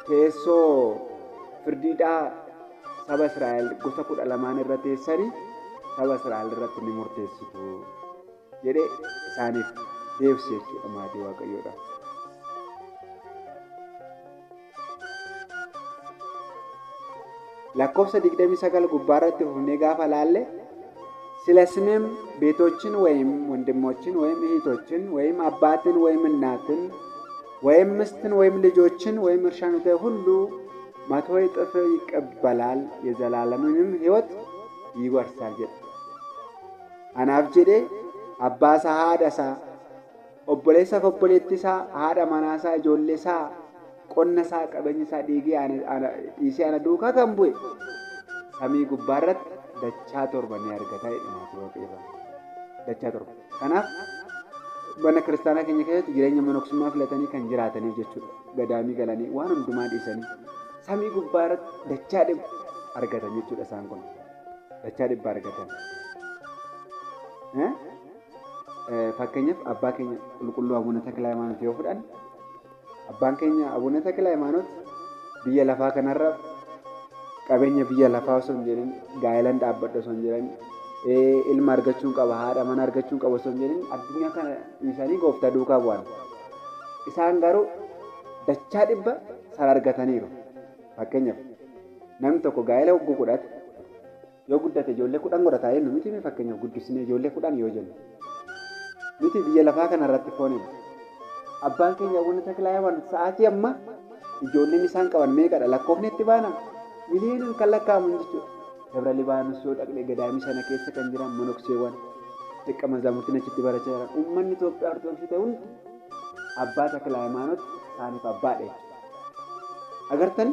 teessoo firdiidhaa saba Israa'el gosa 12 irra teessanii saba Israa'el irratti ni murteessitu jedhee isaaniif deebisee jechuudha maatii Waaqayyoodha. lakkoofsa 29 ጉባራት ሆነ ጋፋላለ ስለስምም ቤቶችን ወይም ወንድሞችን ወይም እህቶችን ወይም አባትን ወይም እናትን ወይም ምስትን ወይም ልጆችን ወይም እርሻን ሁሉ መቶ እጥፍ ይቀበላል የዘላለምንም ሕይወት ይወርሳል ጀ አናብጀዴ አባሳ ሃዳሳ ኦቦሌሳ ኦቦሌቲሳ ሃዳ ማናሳ ጆሌሳ ቆነሳ ቀበኝሳ ዲጊ ኢሲያና ዱካ ከምቡይ ሰሚ ጉባራት ደቻ ቶርባን ያርገታ ይናት ወቀይባ ደቻ ቶርባ ከናፍ በነ ክርስቲያና ከኛ ከየት ጅሬኛ መኖክስማ ፍለተኒ ከን ጅራተኒ ጀቹ ገዳሚ ገላኒ ዋን እንዱማ ዲሰኒ ሰሚ ጉባራት ደቻ ደብ አርገተኒ ጀቹ ደሳን ኮን ደቻ ደብ አርገተኒ ፈከኘፍ አባ ከኛ ቁልቁሉ አቡነ ተክለ ሃይማኖት ይወፍዳን abbaan keenya abuna takla ሃይማኖት biyya lafaa kanarra qabeenya biyya lafaa osoo hin jedhin gaa'elan dhaabbadhu osoo hin jedhin ilma argachuun qaba haadha mana argachuun qaba osoo hin jedhin addunyaa kana dhiisanii gooftaa duukaa bu'an isaan garuu dachaa dhibba san argataniiru fakkeenyaaf namni tokko gaa'ela hogguu godhate yoo guddate ijoollee 10 godhataa jennu miti fakkeenyaaf guddisnee ijoollee 10 yoo jennu miti biyya lafaa kanarratti fooniin abbaan keenya abuna takla ሃይማኖት sa'aatii amma ijoolleen isaan qaban meeqadha lakkoofne itti baana miliyoonaan kan lakkaa'amu jechuudha. Dabra Libaanos yoo dhaqne gadaamii sana keessa kan jiran monokseewwan xiqqama zamuutiin achitti barachaa jiran uummanni Itoophiyaa Ortodoksii ta'e hundi abbaa takla ሃይማኖት isaaniif abbaadha jechuudha. Agartan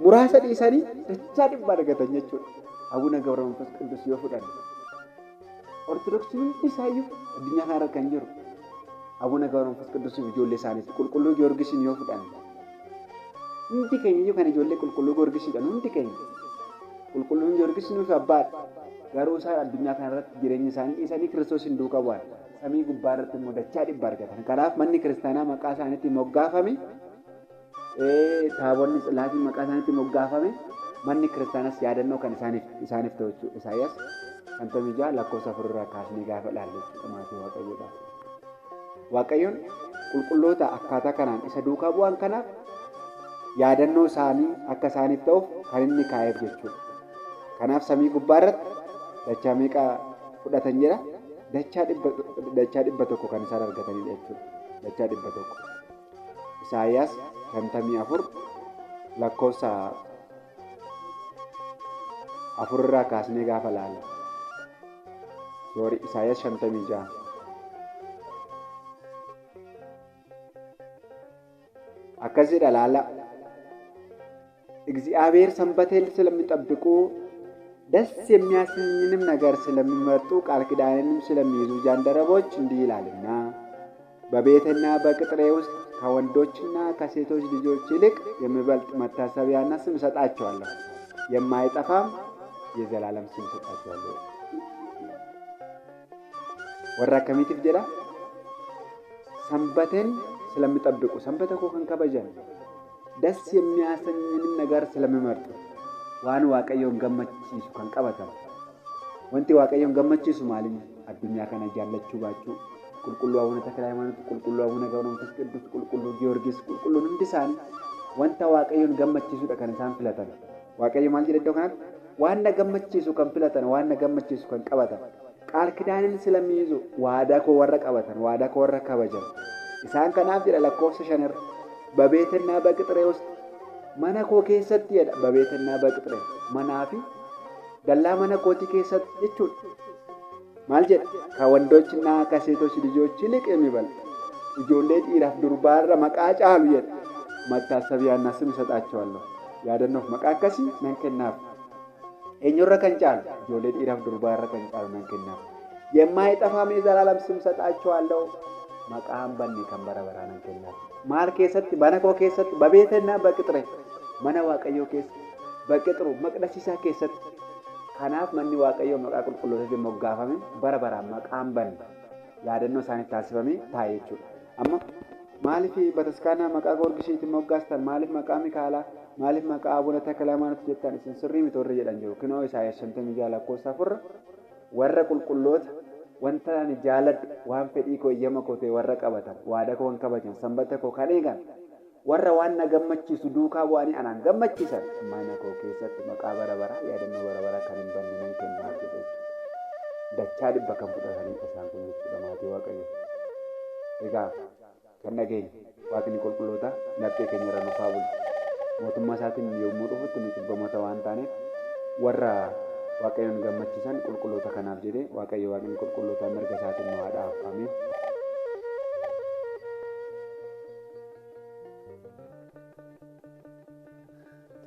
muraasa dhiisanii dachaa dhibba argatan jechuudha. Abuna Gabra Manfas Qidduus yoo fudhan Ortodoksii hundi isaayyuu addunyaa kanarra kan jiru abuna Gabra Manfas Qidduus ijoollee isaaniif qulqulluu Giyoorgisiin yoo fudhan hundi keenya kan ijoollee qulqulluu Giyoorgisiidhaan hundi keenya qulqulluun Giyoorgis nuuf abbaadha garuu isaan addunyaa kanarratti jireenya isaanii dhiisanii Kiristoosin duukaa bu'an samii gubbaa irratti immoo dachaa dhibba argatan. Kanaaf manni kiristaanaa maqaa isaaniitti moggaafame taabonni Tsilaatiin maqaa isaaniitti moggaafame manni kiristaanas yaadannoo kan isaaniif ta'u jechuudha. Isaayyaas 56 lakkoofsa 4 irraa kaasnee gaafa ilaalle jechuudha maatii Waaqayyoodha. Waaqayyoon qulqulloota akkaataa kanaan isa duukaa bu'an kanaaf yaadannoo isaanii akka isaaniif ta'uuf kan inni kaa'eef jechuudha. Kanaaf samii gubbaa irratti dachaa meeqa fudhatan jedha dachaa dhibba tokko kan isaan argatanidha jechuudha. Dachaa dhibba tokko. Isaayyaas 54 lakkoofsa 4 irraa kaasnee gaafa laalla. Isaayyaas 56 akkasiidha laalla. እግዚአብሔር ሰንበቴን ስለሚጠብቁ ደስ የሚያሰኝንም ነገር ስለሚመርጡ ቃል ኪዳንንም ስለሚይዙ ጃንደረቦች እንዲህ ይላልና በቤትና በቅጥሬ ውስጥ ከወንዶችና ከሴቶች ልጆች ይልቅ የሚበልጥ መታሰቢያና ስም ሰጣቸዋለሁ፣ የማይጠፋም የዘላለም ስም ሰጣቸዋለሁ። ወራ ከሚትፍ ጀላ ሰንበቴን ስለሚጠብቁ ሰንበተ እኮ ከንከበጀን ደስ የሚያሰኝንም ነገር ስለሚመርጡ ዋን ዋቀዮን ገመቺሱ ከንቀበተም ወንቲ ዋቀዮን ገመቺሱ ማለት አዱኛ ከነ ጃለችው ባችሁ ቁልቁሉ አቡነ ተክለ ሃይማኖት ቁልቁሉ አቡነ ገብረ መንፈስ ቅዱስ ቁልቁሉ ጊዮርጊስ ቁልቁሉ እንዲሳን ወንታ ዋቀዮን ገመቺሱ ደከነሳን ፍለተን ዋቀዮ ማለት ደደው ካን ዋና ገመቺሱ ከንፍለተን ዋና ገመቺሱ ከንቀበተን ቃል ኪዳንን ስለሚይዙ ዋዳ ኮወረ ቀበተን ዋዳ ኮወረ ከበጀን ኢሳን ከናፍ ለለኮስ ሸነር በቤትና በቅጥሬ ውስጥ መነኮ ከሰት ይደ በቤትና በቅጥሬ መናፊ ደላ መነኮቲ ከሰት ይቹ ማልጀት ከወንዶችና ከሴቶች ልጆች ይልቅ የሚበልጥ ልጆሌ ዲራፍ ዱርባራ መቃጫ አሉ ይደ መታሰቢያና ስም ሰጣቸዋለሁ ያደነው መቃከሲ መንከናፍ እኞረ ከንጫል ልጆሌ ዲራፍ ዱርባራ ከንጫል መንከናፍ የማይጠፋም የዘላለም ስም ሰጣቸዋለሁ መቃም በኔ ከንበረበራ መንከናፍ ማል ከሰት በነኮ ከሰት በቤትና በቅጥሬ መነ ዋቀዮ ከሰት በቅጥሩ መቅደሲሳ ከሰት ከናፍ መኒ ዋቀዮ መቃ ቁልቁሎተ ሞጋፋሚ በረበራ መቃም በን ያደኖ ሳኒ ታስበሚ ታየቹ አማ ማልፊ በተስካና መቃ ጎርግሺት ሞጋስተን ማልፍ መቃሚ ካላ ማልፍ መቃ አቡነ ተክለ ሃይማኖት ጀታን ስንስሪ ሚቶር የዳንጆ ክኖ ኢሳይያስ ሰንተም ይያላ ኮሳፍር ወረ ቁልቁሎት ወንታን ጃለድ ዋን ፈዲ ኮ የመኮቴ ወረ ቀበታ ዋዳ ኮ ወንከበጀን ሰንበተ ኮ ካኔጋን ወረ ዋና ገመቺሱ ዱካ ዋኒ አናን ገመቺሰን ማናኮ ከሰት መቃበረ በራ ያደነ በረበራ ካንን በነን ከናት ደቻ ድበ ከንፉዳኒ ተሳንኩ ለማቲ ዋቀኝ እጋ ከነገኝ ዋቅኒ ቁልቁሎታ ነጤ ከኘረ ነው ፋቡል ሞቱማ ሳትን የሙዱት ንጥበ መተዋንታኔ ወራ ዋቀዮን ገመቺሰን ቁልቁሎታ ከናፍ ጀዴ ዋቀዮ ዋቅኒ ቁልቁሎታ መርገሳትን ነው አዳ አሜን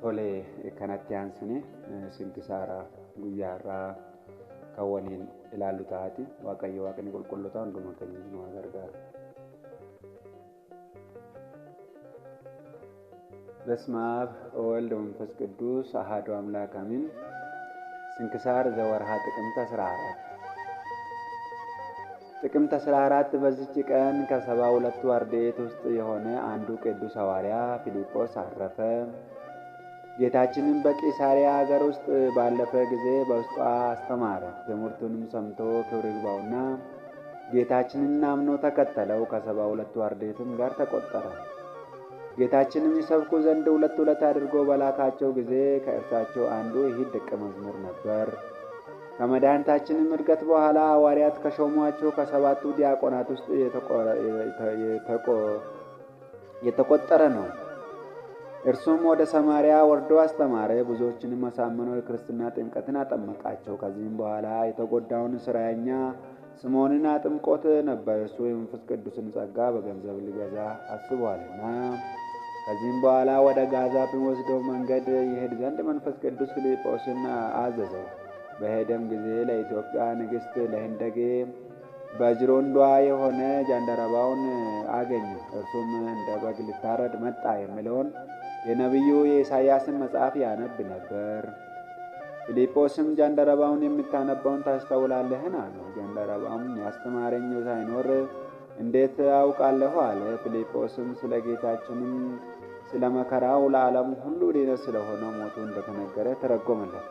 ቶሌ ከናቲያንስኔ ሲንክሳራ ጉያራ ከወኔን ይላሉ ታቲ ዋቀዮ ዋቅኒ ቁልቁሎታ እንደማ ከኝ ነው አገርጋር በስመ አብ ወወልድ ወመንፈስ ቅዱስ አሐዱ አምላክ አሜን። ሲንክሳር ዘወርሃ ጥቅምት 14 ጥቅምት 14 በዚች ቀን ከ72 አርድእት ውስጥ የሆነ አንዱ ቅዱስ ሐዋርያ ፊልጶስ አረፈ። ጌታችንን በቂሳሪያ ሀገር ውስጥ ባለፈ ጊዜ በውስጧ አስተማረ። ትምህርቱንም ሰምቶ ክብር ይግባውና ጌታችንን አምኖ ተከተለው። ከ72 አርድእትም ጋር ተቆጠረ። ጌታችንም ይሰብኩ ዘንድ ሁለት አድርጎ በላካቸው ጊዜ ከእርሳቸው አንዱ ይህ ደቀ መዝሙር ነበር። ከመድኃኒታችንም ዕርገት በኋላ ሐዋርያት ከሾሟቸው ከሰባቱ ዲያቆናት ውስጥ የተቆጠረ ነው። እርሱም ወደ ሰማርያ ወርዶ አስተማረ። ብዙዎችንም አሳምኖ የክርስትና ጥምቀትን አጠመቃቸው። ከዚህም በኋላ የተጎዳውን እስረኛ ስምዖንን አጥምቆት ነበር። እርሱ የመንፈስ ቅዱስን ጸጋ በገንዘብ ሊገዛ አስቧልና። ከዚህም በኋላ ወደ ጋዛ በሚወስደው መንገድ ይሄድ ዘንድ መንፈስ ቅዱስ ፊልጶስን አዘዘው። በሄደም ጊዜ ለኢትዮጵያ ንግሥት ለህንደጌ በጅሮንዷ የሆነ ጃንደረባውን አገኘ። እርሱም እንደ በግ ሊታረድ መጣ የሚለውን የነቢዩ የኢሳይያስን መጽሐፍ ያነብ ነበር። ፊልጶስም ጃንደረባውን የምታነበውን ታስተውላለህን አለው። ጃንደረባውም ያስተማረኝ ሳይኖር እንዴት አውቃለሁ አለ። ፊልጶስም ስለ ጌታችንም ስለ መከራው ለዓለም ሁሉ ድነት ስለሆነ ሞቱ እንደተነገረ ተረጎመለት።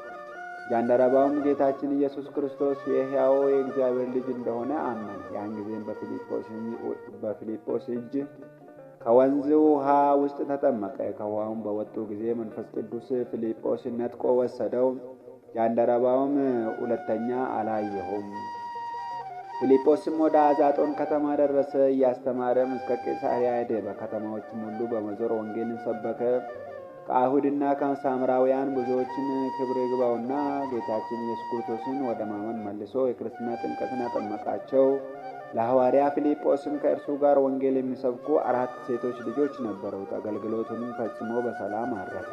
ጃንደረባውም ጌታችን ኢየሱስ ክርስቶስ የሕያው የእግዚአብሔር ልጅ እንደሆነ አመነ። ያን ጊዜም በፊልጶስ እጅ ከወንዝ ውሃ ውስጥ ተጠመቀ። ከውሃውም በወጡ ጊዜ መንፈስ ቅዱስ ፊልጶስን ነጥቆ ወሰደው። ጃንደረባውም ሁለተኛ አላየሁም። ፊልጶስም ወደ አዛጦን ከተማ ደረሰ። እያስተማረም እስከ ቄሳርያ ሄደ። በከተማዎችም ሁሉ በመዞር ወንጌልን ሰበከ። ከአይሁድና ከሳምራውያን ብዙዎችን ክብር ይግባውና ጌታችን ኢየሱስ ክርስቶስን ወደ ማመን መልሶ የክርስትና ጥምቀትን አጠመቃቸው። ለሐዋርያ ፊልጶስም ከእርሱ ጋር ወንጌል የሚሰብኩ 4 ሴቶች ልጆች ነበሩት። አገልግሎቱንም ፈጽሞ በሰላም አረፈ።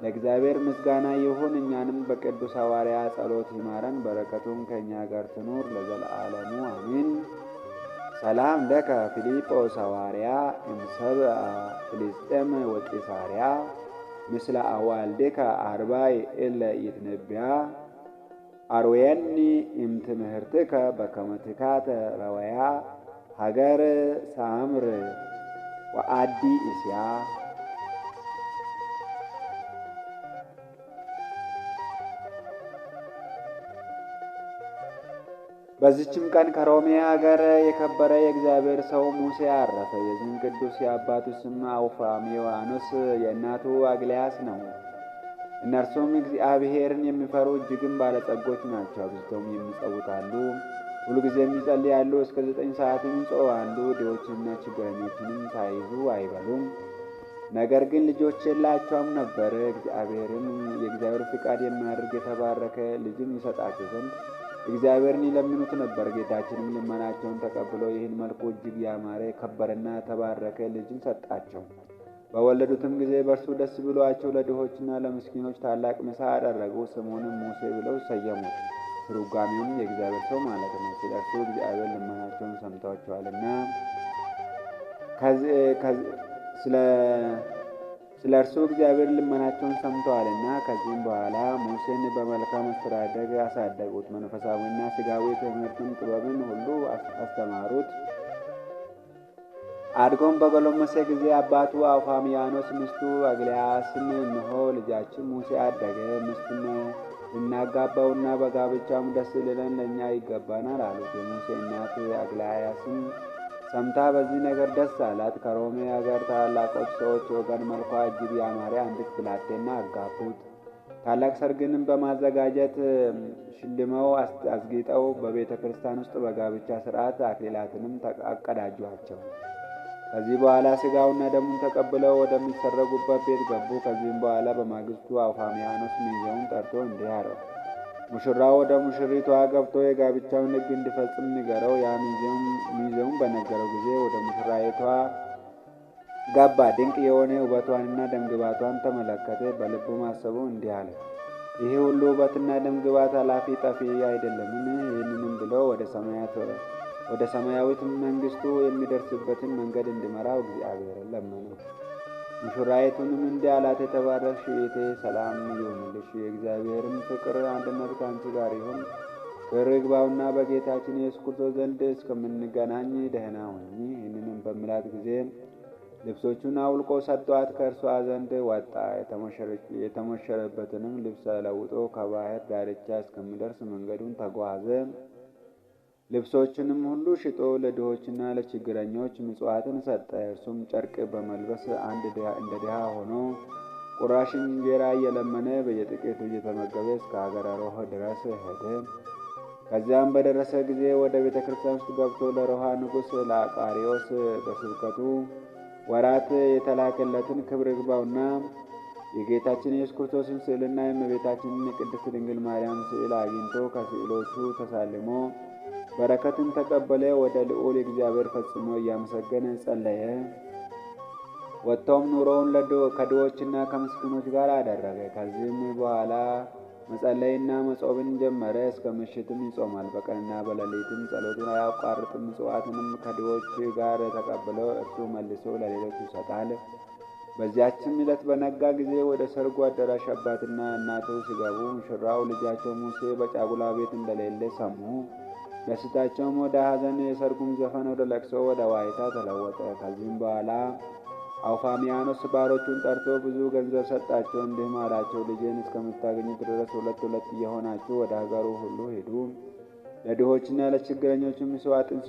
ለእግዚአብሔር ምስጋና ይሁን። እኛንም በቅዱስ ሐዋርያ ጸሎት ይማረን፣ በረከቱም ከእኛ ጋር ትኑር ለዘለዓለሙ አሜን። ሰላም ለከ ፊልጶስ ሐዋርያ እምሰብአ ፍልስጥኤም ወቂሳርያ ምስለ አዋልድከ አርባዕ እለ ይትነብያ አርዌኒ እምትምህርትከ በከመ ትካተ ረወያ ሀገር ሳምር ወአዲ እስያ። በዚችም ቀን ከሮሜ ሀገር የከበረ የእግዚአብሔር ሰው ሙሴ አረፈ። የዚህም ቅዱስ የአባቱ ስም አውፋሚዮኖስ የእናቱ አግሊያስ ነው። እነርሱም እግዚአብሔርን የሚፈሩ እጅግም ባለጸጎች ናቸው። አብዝተውም የሚጸውታሉ፣ ሁልጊዜም ይጸልያሉ። እስከ 9 ሰዓትም ይጾማሉ። ድሆችንና ችግረኞችንም ሳይዙ አይበሉም። ነገር ግን ልጆች የላቸውም ነበር። የእግዚአብሔር ፍቃድ የሚያደርግ የተባረከ ልጅም ይሰጣቸው ዘንድ እግዚአብሔርን ይለምኑት ነበር። ጌታችንም ልመናቸውን ተቀብሎ ይህን መልኩ እጅግ ያማረ የከበረና የተባረከ ልጅን ሰጣቸው። በወለዱትም ጊዜ በእርሱ ደስ ብሏቸው ለድሆችና ለምስኪኖች ታላቅ ምሳ አደረጉ። ስሙንም ሙሴ ብለው ሰየሙት። ትርጓሜውም የእግዚአብሔር ሰው ማለት ነው። ስለ እርሱ እግዚአብሔር ልመናቸውን ሰምቷቸዋልና ስለ እርሱ እግዚአብሔር ልመናቸውን ሰምተዋልና። ከዚህም በኋላ ሙሴን በመልካም አስተዳደግ አሳደጉት። መንፈሳዊና ሥጋዊ ትምህርትን ጥበብን ሁሉ አስተማሩት። አድጎም በጎለመሰ ጊዜ አባቱ አውፋሚያኖስ ሚስቱ አግሊያስን እንሆ ልጃችን ሙሴ አደገ፣ ሚስትን ልናጋባውና በጋብቻም ደስ ሊለን ለእኛ ይገባናል አሉት። የሙሴ እናት አግሊያስም ሰምታ በዚህ ነገር ደስ አላት። ከሮሜ ሀገር ታላላቆች ሰዎች ወገን መልኳ እጅግ ያማረ አንዲት ብላቴና አጋቡት። ታላቅ ሰርግንም በማዘጋጀት ሽልመው አስጊጠው በቤተ ክርስቲያን ውስጥ በጋብቻ ሥርዓት አክሊላትንም አቀዳጇቸው። ከዚህ በኋላ ሥጋውና ደሙን ተቀብለው ወደሚሰረጉበት ቤት ገቡ። ከዚህም በኋላ በማግስቱ አውፋሚያኖስ ሚዜውን ጠርቶ እንዲህ አለው፣ ሙሽራው ወደ ሙሽሪቷ ገብቶ የጋብቻውን ሕግ እንዲፈጽም ንገረው። ያ ሚዜውን በነገረው ጊዜ ወደ ሙሽራይቷ ገባ። ድንቅ የሆነ ውበቷንና ደምግባቷን ተመለከተ። በልቡ ማሰቡ እንዲህ አለ፣ ይህ ሁሉ ውበትና ደምግባት ኃላፊ ጠፊ አይደለምን? ይህንንም ብሎ ወደ ሰማያዊት መንግሥቱ የሚደርስበትን መንገድ እንዲመራው እግዚአብሔርን ለመነው። ሙሽራይቱንም እንዲህ አላት፣ የተባረክሽ እኅቴ ሰላም ይሁንልሽ። የእግዚአብሔርም ፍቅር አንድነት ከአንቺ ጋር ይሁን። ክብር ይግባውና በጌታችን ኢየሱስ ክርስቶስ ዘንድ እስከምንገናኝ ደህና ሁኚ። ይህንንም በሚላት ጊዜ ልብሶቹን አውልቆ ሰጥቷት ከእርሷ ዘንድ ወጣ። የተሞሸረበትንም ልብስ ለውጦ ከባሕር ዳርቻ እስከሚደርስ መንገዱን ተጓዘ። ልብሶችንም ሁሉ ሽጦ ለድሆችና ለችግረኞች ምጽዋትን ሰጠ። እርሱም ጨርቅ በመልበስ እንደ ድሃ ሆኖ ቁራሽ እንጀራ እየለመነ በየጥቂቱ እየተመገበ እስከ ሀገረ ሮህ ድረስ ሄደ። ከዚያም በደረሰ ጊዜ ወደ ቤተ ክርስቲያን ውስጥ ገብቶ ለሮሃ ንጉሥ ለአቃሪዎስ በስብከቱ ወራት የተላከለትን ክብር ይግባውና የጌታችን ኢየሱስ ክርስቶስን ስዕልና የእመቤታችንን የቅድስት ድንግል ማርያም ስዕል አግኝቶ ከስዕሎቹ ተሳልሞ በረከትን ተቀበለ። ወደ ልዑል እግዚአብሔር ፈጽሞ እያመሰገነ ጸለየ። ወጥቶም ኑሮውን ከድሆችና ከምስኪኖች ጋር አደረገ። ከዚህም በኋላ መጸለይና መጾምን ጀመረ። እስከ ምሽትም ይጾማል። በቀንና በሌሊትም ጸሎቱን አያቋርጥም። ምጽዋትንም ከድሆች ጋር ተቀብለው እርሱ መልሶ ለሌሎች ይሰጣል። በዚያችም ዕለት በነጋ ጊዜ ወደ ሰርጉ አዳራሽ አባትና እናቱ ሲገቡ ሙሽራው ልጃቸው ሙሴ በጫጉላ ቤት እንደሌለ ሰሙ። ደስታቸውም ወደ ሐዘን፣ የሰርጉም ዘፈን ወደ ለቅሶ፣ ወደ ዋይታ ተለወጠ። ከዚህም በኋላ አውፋሚያኖስ ባሮቹን ጠርቶ ብዙ ገንዘብ ሰጣቸው። እንዲህም አላቸው፣ ልጄን እስከምታገኙት ድረስ 2 እየሆናችሁ ወደ ሀገሩ ሁሉ ሂዱ። ለድሆችና ለችግረኞችም ምጽዋትን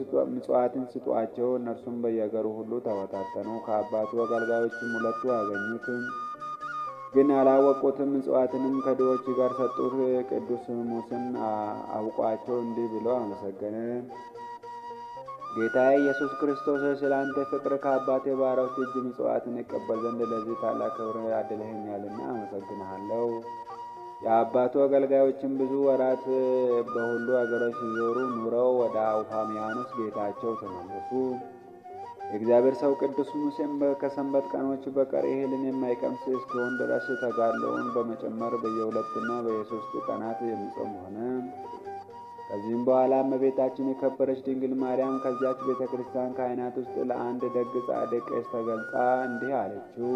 ስጧቸው። እነርሱም በየሀገሩ ሁሉ ተበታተኑ። ከአባቱ አገልጋዮችም 2 አገኙት። ግን አላወቁትም። ምጽዋትንም ከድሆች ጋር ሰጡት። ቅዱስ ሙሴም አውቋቸው እንዲህ ብሎ አመሰገነ። ጌታዬ ኢየሱስ ክርስቶስ ስለ አንተ ፍቅር ከአባቴ ባሪያዎች እጅ ምጽዋትን ይቀበል ዘንድ ለዚህ ታላቅ ክብር አድለኸኛልና አመሰግንሃለሁ። የአባቱ አገልጋዮችም ብዙ ወራት በሁሉ አገሮች ሲዞሩ ኑረው ወደ አውፋምያኖስ ጌታቸው ተመለሱ። የእግዚአብሔር ሰው ቅዱስ ሙሴም ከሰንበት ቀኖች በቀር እህልን የማይቀምስ እስኪሆን ድረስ ተጋድሎውን በመጨመር በየ2ና በየ3 ቀናት የሚጾም ሆነ። ከዚህም በኋላ እመቤታችን የከበረች ድንግል ማርያም ከዚያች ቤተ ክርስቲያን ካህናት ውስጥ ለአንድ ደግ ጻድቅ ቄስ ተገልጻ እንዲህ አለችው።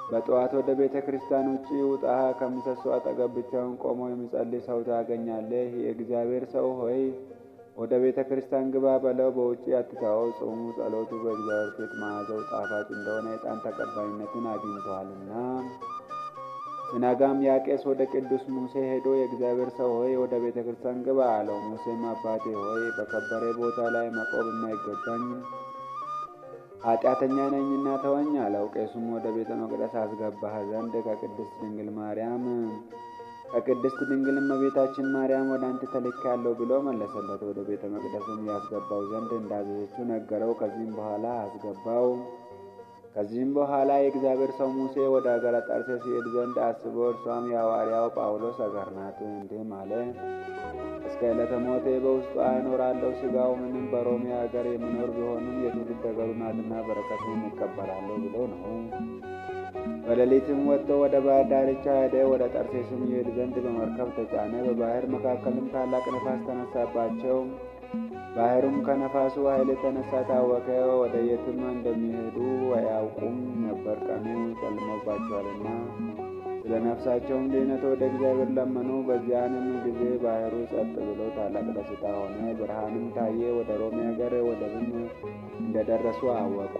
በጠዋት ወደ ቤተ ክርስቲያን ውጭ ውጣ፣ ከምሰሶ አጠገብ ብቻውን ቆሞ የሚጸልይ ሰው ታገኛለህ። የእግዚአብሔር ሰው ሆይ ወደ ቤተ ክርስቲያን ግባ በለው፣ በውጭ አትተወው። ጾሙ ጸሎቱ በእግዚአብሔር ፊት መዓዛው ጣፋጭ እንደሆነ ዕጣን ተቀባይነትን አግኝተዋልና። ሲነጋም ያ ቄስ ወደ ቅዱስ ሙሴ ሄዶ የእግዚአብሔር ሰው ሆይ ወደ ቤተ ክርስቲያን ግባ አለው። ሙሴም አባቴ ሆይ በከበረ ቦታ ላይ መቆም የማይገባኝ ኃጢአተኛ ነኝና ተወኝ አለው። ቄሱም ወደ ቤተ መቅደስ አስገባህ ዘንድ ከቅድስት ድንግል እመቤታችን ማርያም ወደ አንተ ተልኬአለሁ ብሎ መለሰለት። ወደ ቤተ መቅደስም ያስገባው ዘንድ እንዳዘዘችው ነገረው። ከዚህም በኋላ አስገባው። ከዚህም በኋላ የእግዚአብሔር ሰው ሙሴ ወደ አገረ ጠርሴስ ይሄድ ዘንድ አስቦ፣ እርሷም የሐዋርያው ጳውሎስ አገር ናት። እንዲህም አለ። እስከ ዕለተ ሞቴ በውስጧ እኖራለሁ። ሥጋው ምንም በሮሜ አገር የሚኖር ቢሆንም የትውልድ አገሩ ናትና በረከቱን እቀበላለሁ ብሎ ነው። በሌሊትም ወጥቶ ወደ ባህር ዳርቻ ሄደ። ወደ ጠርሴስም ይሄድ ዘንድ በመርከብ ተጫነ። በባህር መካከልም ታላቅ ነፋስ ተነሳባቸው። ባህሩም ከነፋሱ ኃይል የተነሳ ታወከ። ወደ የትም እንደሚሄዱ አያውቁም ነበር፣ ቀኑ ጨልሞባቸዋልና። ስለ ነፍሳቸውም ድኅነት ወደ እግዚአብሔር ለመኑ። በዚያንም ጊዜ ባህሩ ጸጥ ብሎ ታላቅ ደስታ ሆነ። ብርሃንም ታየ። ወደ ሮሜ አገር ወደብም እንደደረሱ አወቁ።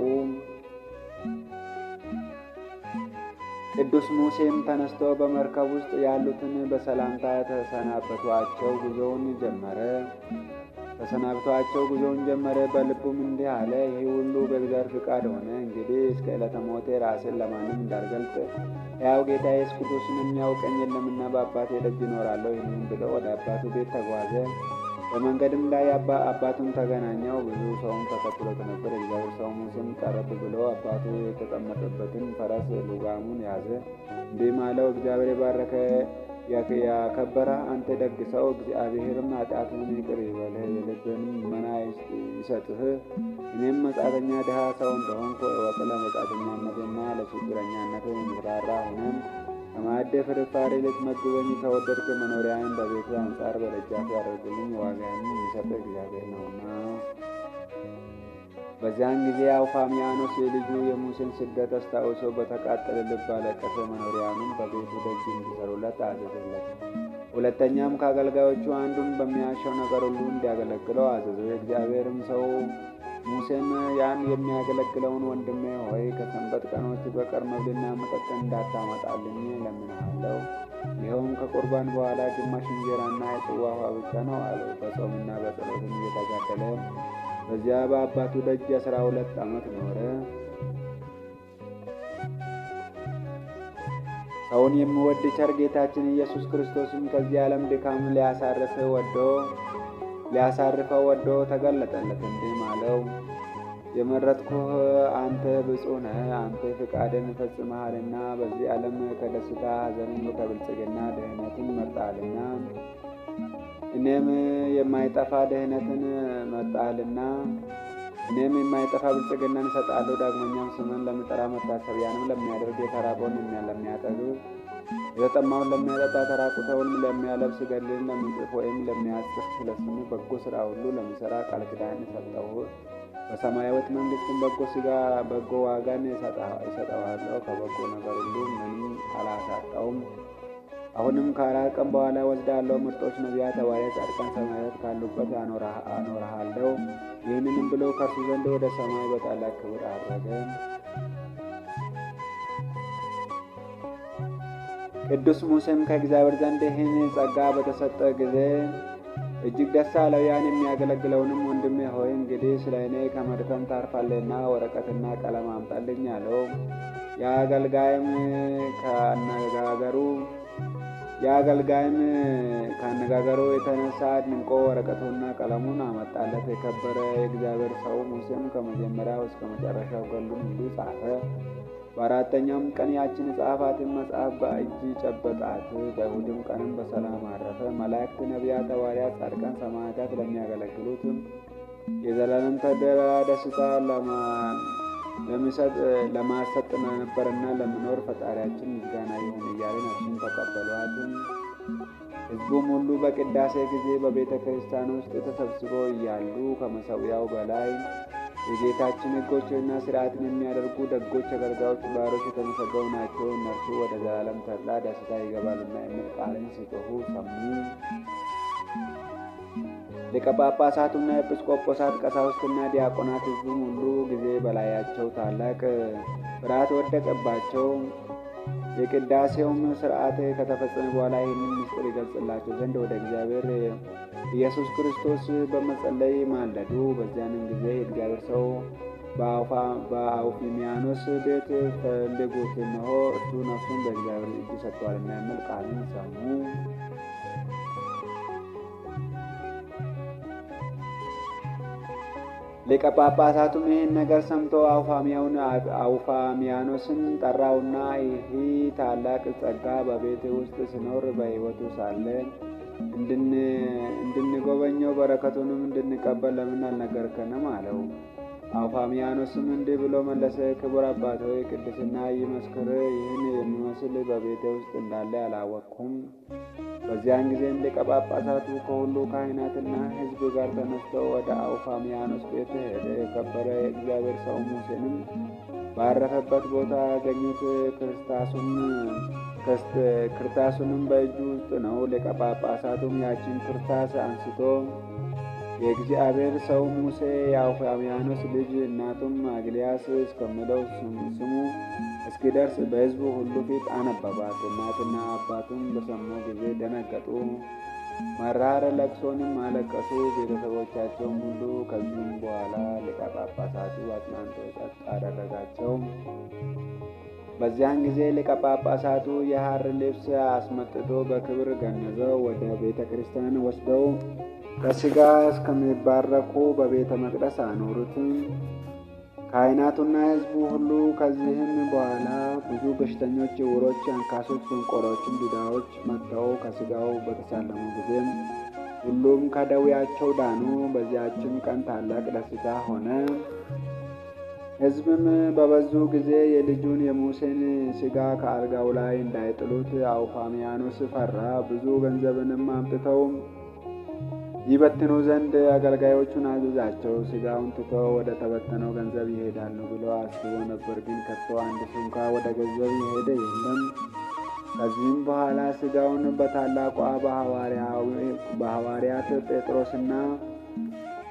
ቅዱስ ሙሴም ተነስቶ በመርከብ ውስጥ ያሉትን በሰላምታ ተሰናብቷቸው ጉዞውን ጀመረ። በልቡም እንዲህ አለ፣ ይህ ሁሉ በእግዚአብሔር ፍቃድ ሆነ። እንግዲህ እስከ ዕለተ ሞቴ ራሴን ለማንም እንዳልገልጥ ሕያው ጌታ ኢየሱስ ክርስቶስን የሚያውቀኝ የለምና በአባቴ ደጅ እኖራለሁ። ይህንም ብሎ ወደ አባቱ ቤት ተጓዘ። በመንገድም ላይ አባቱን ተገናኘው። ብዙ ሰውም ተከትሎት ነበር። እግዚአብሔር ሰው ሙሴም ቀረብ ብሎ አባቱ የተቀመጠበትን ፈረስ ልጓሙን ያዘ። እንዲህም አለው፣ እግዚአብሔር የባረከ ያከበረ አንተ ደግ ሰው፣ እግዚአብሔርም ኃጢአትህን ይቅር ይበልህ፣ የልብህንም ልመና ይሰጥህ። እኔም መጻተኛ ድሃ ሰው እንደሆንኩ እወቅ። ለመጻተኛነቴና ለችግረኛነቴ የምትራራ ሆነም ከማዕድ ፍርፋሪ ልትመግበኝ ከወደድክ መኖሪያን በቤቱ አንጻር በደጃፍ ያደርግልኝ፣ ዋጋዬንም የሚሰጥ እግዚአብሔር ነውና። በዚያን ጊዜ አውፋምያኖስ የልጁ የሙሴን ስደት አስታውሶ በተቃጠለ ልብ አለቀሰ። መኖሪያኑም በቤቱ ደጅ እንዲሰሩለት አዘዘለት። ሁለተኛም ከአገልጋዮቹ አንዱን በሚያሻው ነገር ሁሉ እንዲያገለግለው አዘዘው። የእግዚአብሔርም ሰው ሙሴም ያን የሚያገለግለውን ወንድሜ ሆይ ከሰንበት ቀኖች በቀር መብልና መጠጥ እንዳታመጣልኝ እለምንሃለሁ። ይኸውም ከቁርባን በኋላ ግማሽ እንጀራና የጽዋ ውሃ ብቻ ነው አለው። በጾምና በጸሎትም እየተጋደለ በዚያ በአባቱ ደጅ 12 ዓመት ኖረ። ሰውን የሚወድ ቸር ጌታችን ኢየሱስ ክርስቶስም ከዚህ ዓለም ድካም ሊያሳርፈው ወዶ ተገለጠለት። እንዲህም አለው፣ የመረጥኩህ አንተ ብፁዕ ነህ። አንተ ፍቃድን ፈጽመሃልና በዚህ ዓለም ከደስታ ሐዘንን ከብልጽግና ድህነትን መርጠሃልና እኔም የማይጠፋ ብልጽግናን እሰጣለሁ። ዳግመኛም ስምን ለሚጠራ መታሰቢያንም ለሚያደርግ የተራበውን ለሚያጠግብ የተጠማውን ለሚያጠጣ ተራቁተውንም ለሚያለብስ ገድልን ለሚጽፍ ወይም ለሚያጽፍ ስለ ስሙ በጎ ሥራ ሁሉ ለሚሠራ ቃል ኪዳን ሰጠሁ። በሰማያዊት መንግሥትም በጎ ዋጋን ይሰጠዋለሁ። ከበጎ ነገር ሁሉ ምንም አላሳጣውም። አሁንም ከ4 ቀን በኋላ ወስዳለሁ። ምርጦች ነቢያት፣ ሐዋርያት፣ ጻድቃን፣ ሰማዕታት ካሉበት አኖርሃለሁ። ይህንንም ብሎ ከእርሱ ዘንድ ወደ ሰማይ በታላቅ ክብር አረገ። ቅዱስ ሙሴም ከእግዚአብሔር ዘንድ ይህን ጸጋ በተሰጠ ጊዜ እጅግ ደስ አለው። ያን የሚያገለግለውንም ወንድሜ ሆይ እንግዲህ ስለ እኔ ከመድከም ታርፋለህና ወረቀትና ቀለም አምጣልኝ አለው። የአገልጋይም ከአነጋገሩ የተነሳ አድንቆ ወረቀቱና ቀለሙን አመጣለት። የከበረ የእግዚአብሔር ሰው ሙሴም ከመጀመሪያው እስከ መጨረሻው ገድሉን ሁሉ ጻፈ። በአራተኛውም ቀን ያችን የጻፋትን መጽሐፍ በእጅ ጨበጣት። በእሑድም ቀንም በሰላም አረፈ። መላእክት፣ ነቢያት፣ ሐዋርያት፣ ጻድቃን፣ ሰማዕታት ለሚያገለግሉትም የዘላለም ተድላ ደስታ ለማሰጥ ነበርና ለምኖር ፈጣሪያችን ምስጋና ይሁን እያለ ነፍሱን ተቀበሏት። ሕዝቡም ሁሉ በቅዳሴ ጊዜ በቤተ ክርስቲያን ውስጥ ተሰብስበው እያሉ ከመሠዊያው በላይ የጌታችን ሕጎችና ሥርዓትን የሚያደርጉ ደጎች አገልጋዮች ባሮች የተመሰገኑ ናቸው፣ እነርሱ ወደ ዘላለም ተድላ ደስታ ይገባሉና የሚል ቃልን ሲጮኹ ሰሙ። ሊቀ ጳጳሳቱና ኤጲስቆጶሳት፣ ቀሳውስትና ዲያቆናት፣ ሕዝቡም ሁሉ ጊዜ በላያቸው ታላቅ ፍርሃት ወደቀባቸው። የቅዳሴውም ሥርዓት ከተፈጸመ በኋላ ይህንን ምስጢር ይገልጽላቸው ዘንድ ወደ እግዚአብሔር ኢየሱስ ክርስቶስ በመጸለይ ማለዱ። በዚያንም ጊዜ የእግዚአብሔር ሰው በአውፊሚያኖስ ቤት ፈልጉት፣ እነሆ እርሱ ነፍሱን በእግዚአብሔር እጅ ሰጥቷልና የሚል ቃልን ሰሙ። ሊቀ ጳጳሳቱም ይህን ነገር ሰምቶ አውፋሚያኖስን ጠራውና ይህ ታላቅ ጸጋ በቤት ውስጥ ሲኖር በሕይወቱ ሳለ እንድንጎበኘው በረከቱንም እንድንቀበል ለምን አልነገርከንም? አለው። አውፋሚያኖስም እንዲህ ብሎ መለሰ። ክቡር አባት ሆይ ቅድስና ይመስክር፣ ይህን የሚመስል በቤቴ ውስጥ እንዳለ አላወቅኩም። በዚያን ጊዜም ሊቀ ጳጳሳቱ ከሁሉ ካህናትና ሕዝብ ጋር ተነስተው ወደ አውፋሚያኖስ ቤት ሄደ። የከበረ የእግዚአብሔር ሰው ሙሴንም ባረፈበት ቦታ ያገኙት። ክርታሱንም በእጁ ውስጥ ነው። ሊቀ ጳጳሳቱም ያችን ክርታስ አንስቶ የእግዚአብሔር ሰው ሙሴ የአውፋሚያኖስ ልጅ እናቱም አግሊያስ እስከሚለው ስሙ እስኪደርስ በሕዝቡ ሁሉ ፊት አነበባት። እናትና አባቱም በሰሙ ጊዜ ደነገጡ፣ መራር ለቅሶንም አለቀሱ፣ ቤተሰቦቻቸውም ሁሉ። ከዚህም በኋላ ሊቀ ጳጳሳቱ አጽናንቶ ጸጥ አደረጋቸው። በዚያን ጊዜ ሊቀ ጳጳሳቱ የሐር ልብስ አስመጥቶ በክብር ገነዘው ወደ ቤተ ክርስቲያን ወስደው ከሥጋ እስከሚባረኩ በቤተ መቅደስ አኖሩት። ካህናቱና ሕዝቡ ሁሉ። ከዚህም በኋላ ብዙ በሽተኞች፣ ዕውሮች፣ አንካሶች፣ ደንቆሮችም፣ ዲዳዎች መጥተው ከሥጋው በተሳለሙ ጊዜም ሁሉም ከደዌያቸው ዳኑ። በዚያችም ቀን ታላቅ ደስታ ሆነ። ሕዝብም በበዙ ጊዜ የልጁን የሙሴን ሥጋ ከአልጋው ላይ እንዳይጥሉት አውፋሚያኖስ ፈራ። ብዙ ገንዘብንም አምጥተው ይበትኑ ዘንድ አገልጋዮቹን አዘዛቸው። ሥጋውን ትተው ወደ ተበተነው ገንዘብ ይሄዳሉ ብሎ አስቦ ነበር፣ ግን ከቶ አንድ ስንኳ ወደ ገንዘብ የሄደ የለም። ከዚህም በኋላ ሥጋውን በታላቋ በሐዋርያት ጴጥሮስና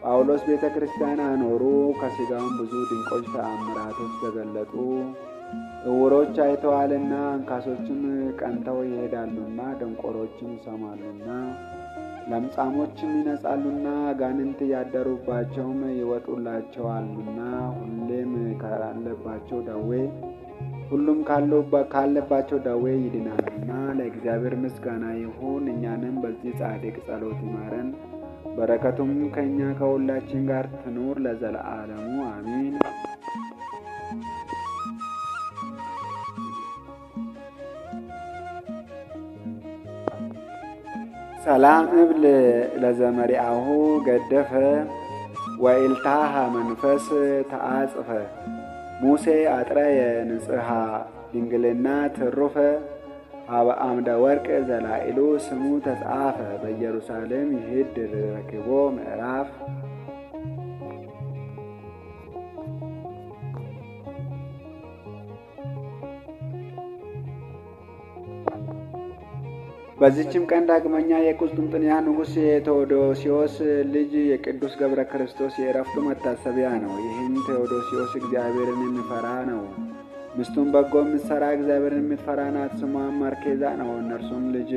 ጳውሎስ ቤተ ክርስቲያን አኖሩ። ከሥጋውም ብዙ ድንቆች ተአምራቶች ተገለጡ። ዕውሮች አይተዋልና፣ አንካሶችም ቀንተው ይሄዳሉና፣ ደንቆሮችም ይሰማሉና፣ ለምጻሞችም ይነጻሉና፣ አጋንንት ያደሩባቸውም ይወጡላቸዋልና፣ ሁሉም ካለባቸው ደዌ ይድናሉና። ለእግዚአብሔር ምስጋና ይሁን። እኛንም በዚህ ጻድቅ ጸሎት ይማረን፣ በረከቱም ከእኛ ከሁላችን ጋር ትኑር ለዘለዓለሙ አሜን። ሰላም እብል ለዘመሪአሁ ገደፈ ወኢልታሃ መንፈስ ተአጽፈ ሙሴ አጥረየ ንጽሐ ድንግልና ትሩፈ አበ አምደ ወርቅ ዘላኢሉ ስሙ ተጻፈ በኢየሩሳሌም ይሄድር ረክቦ ምዕራፍ። በዚችም ቀን ዳግመኛ የቁስጥንጥንያ ንጉሥ የቴዎዶሲዮስ ልጅ የቅዱስ ገብረ ክርስቶስ የዕረፍቱ መታሰቢያ ነው። ይህም ቴዎዶሲዮስ እግዚአብሔርን የሚፈራ ነው። ሚስቱም በጎ የምትሠራ እግዚአብሔርን የምትፈራ ናት። ስሟም ማርኬዛ ነው። እነርሱም ልጅ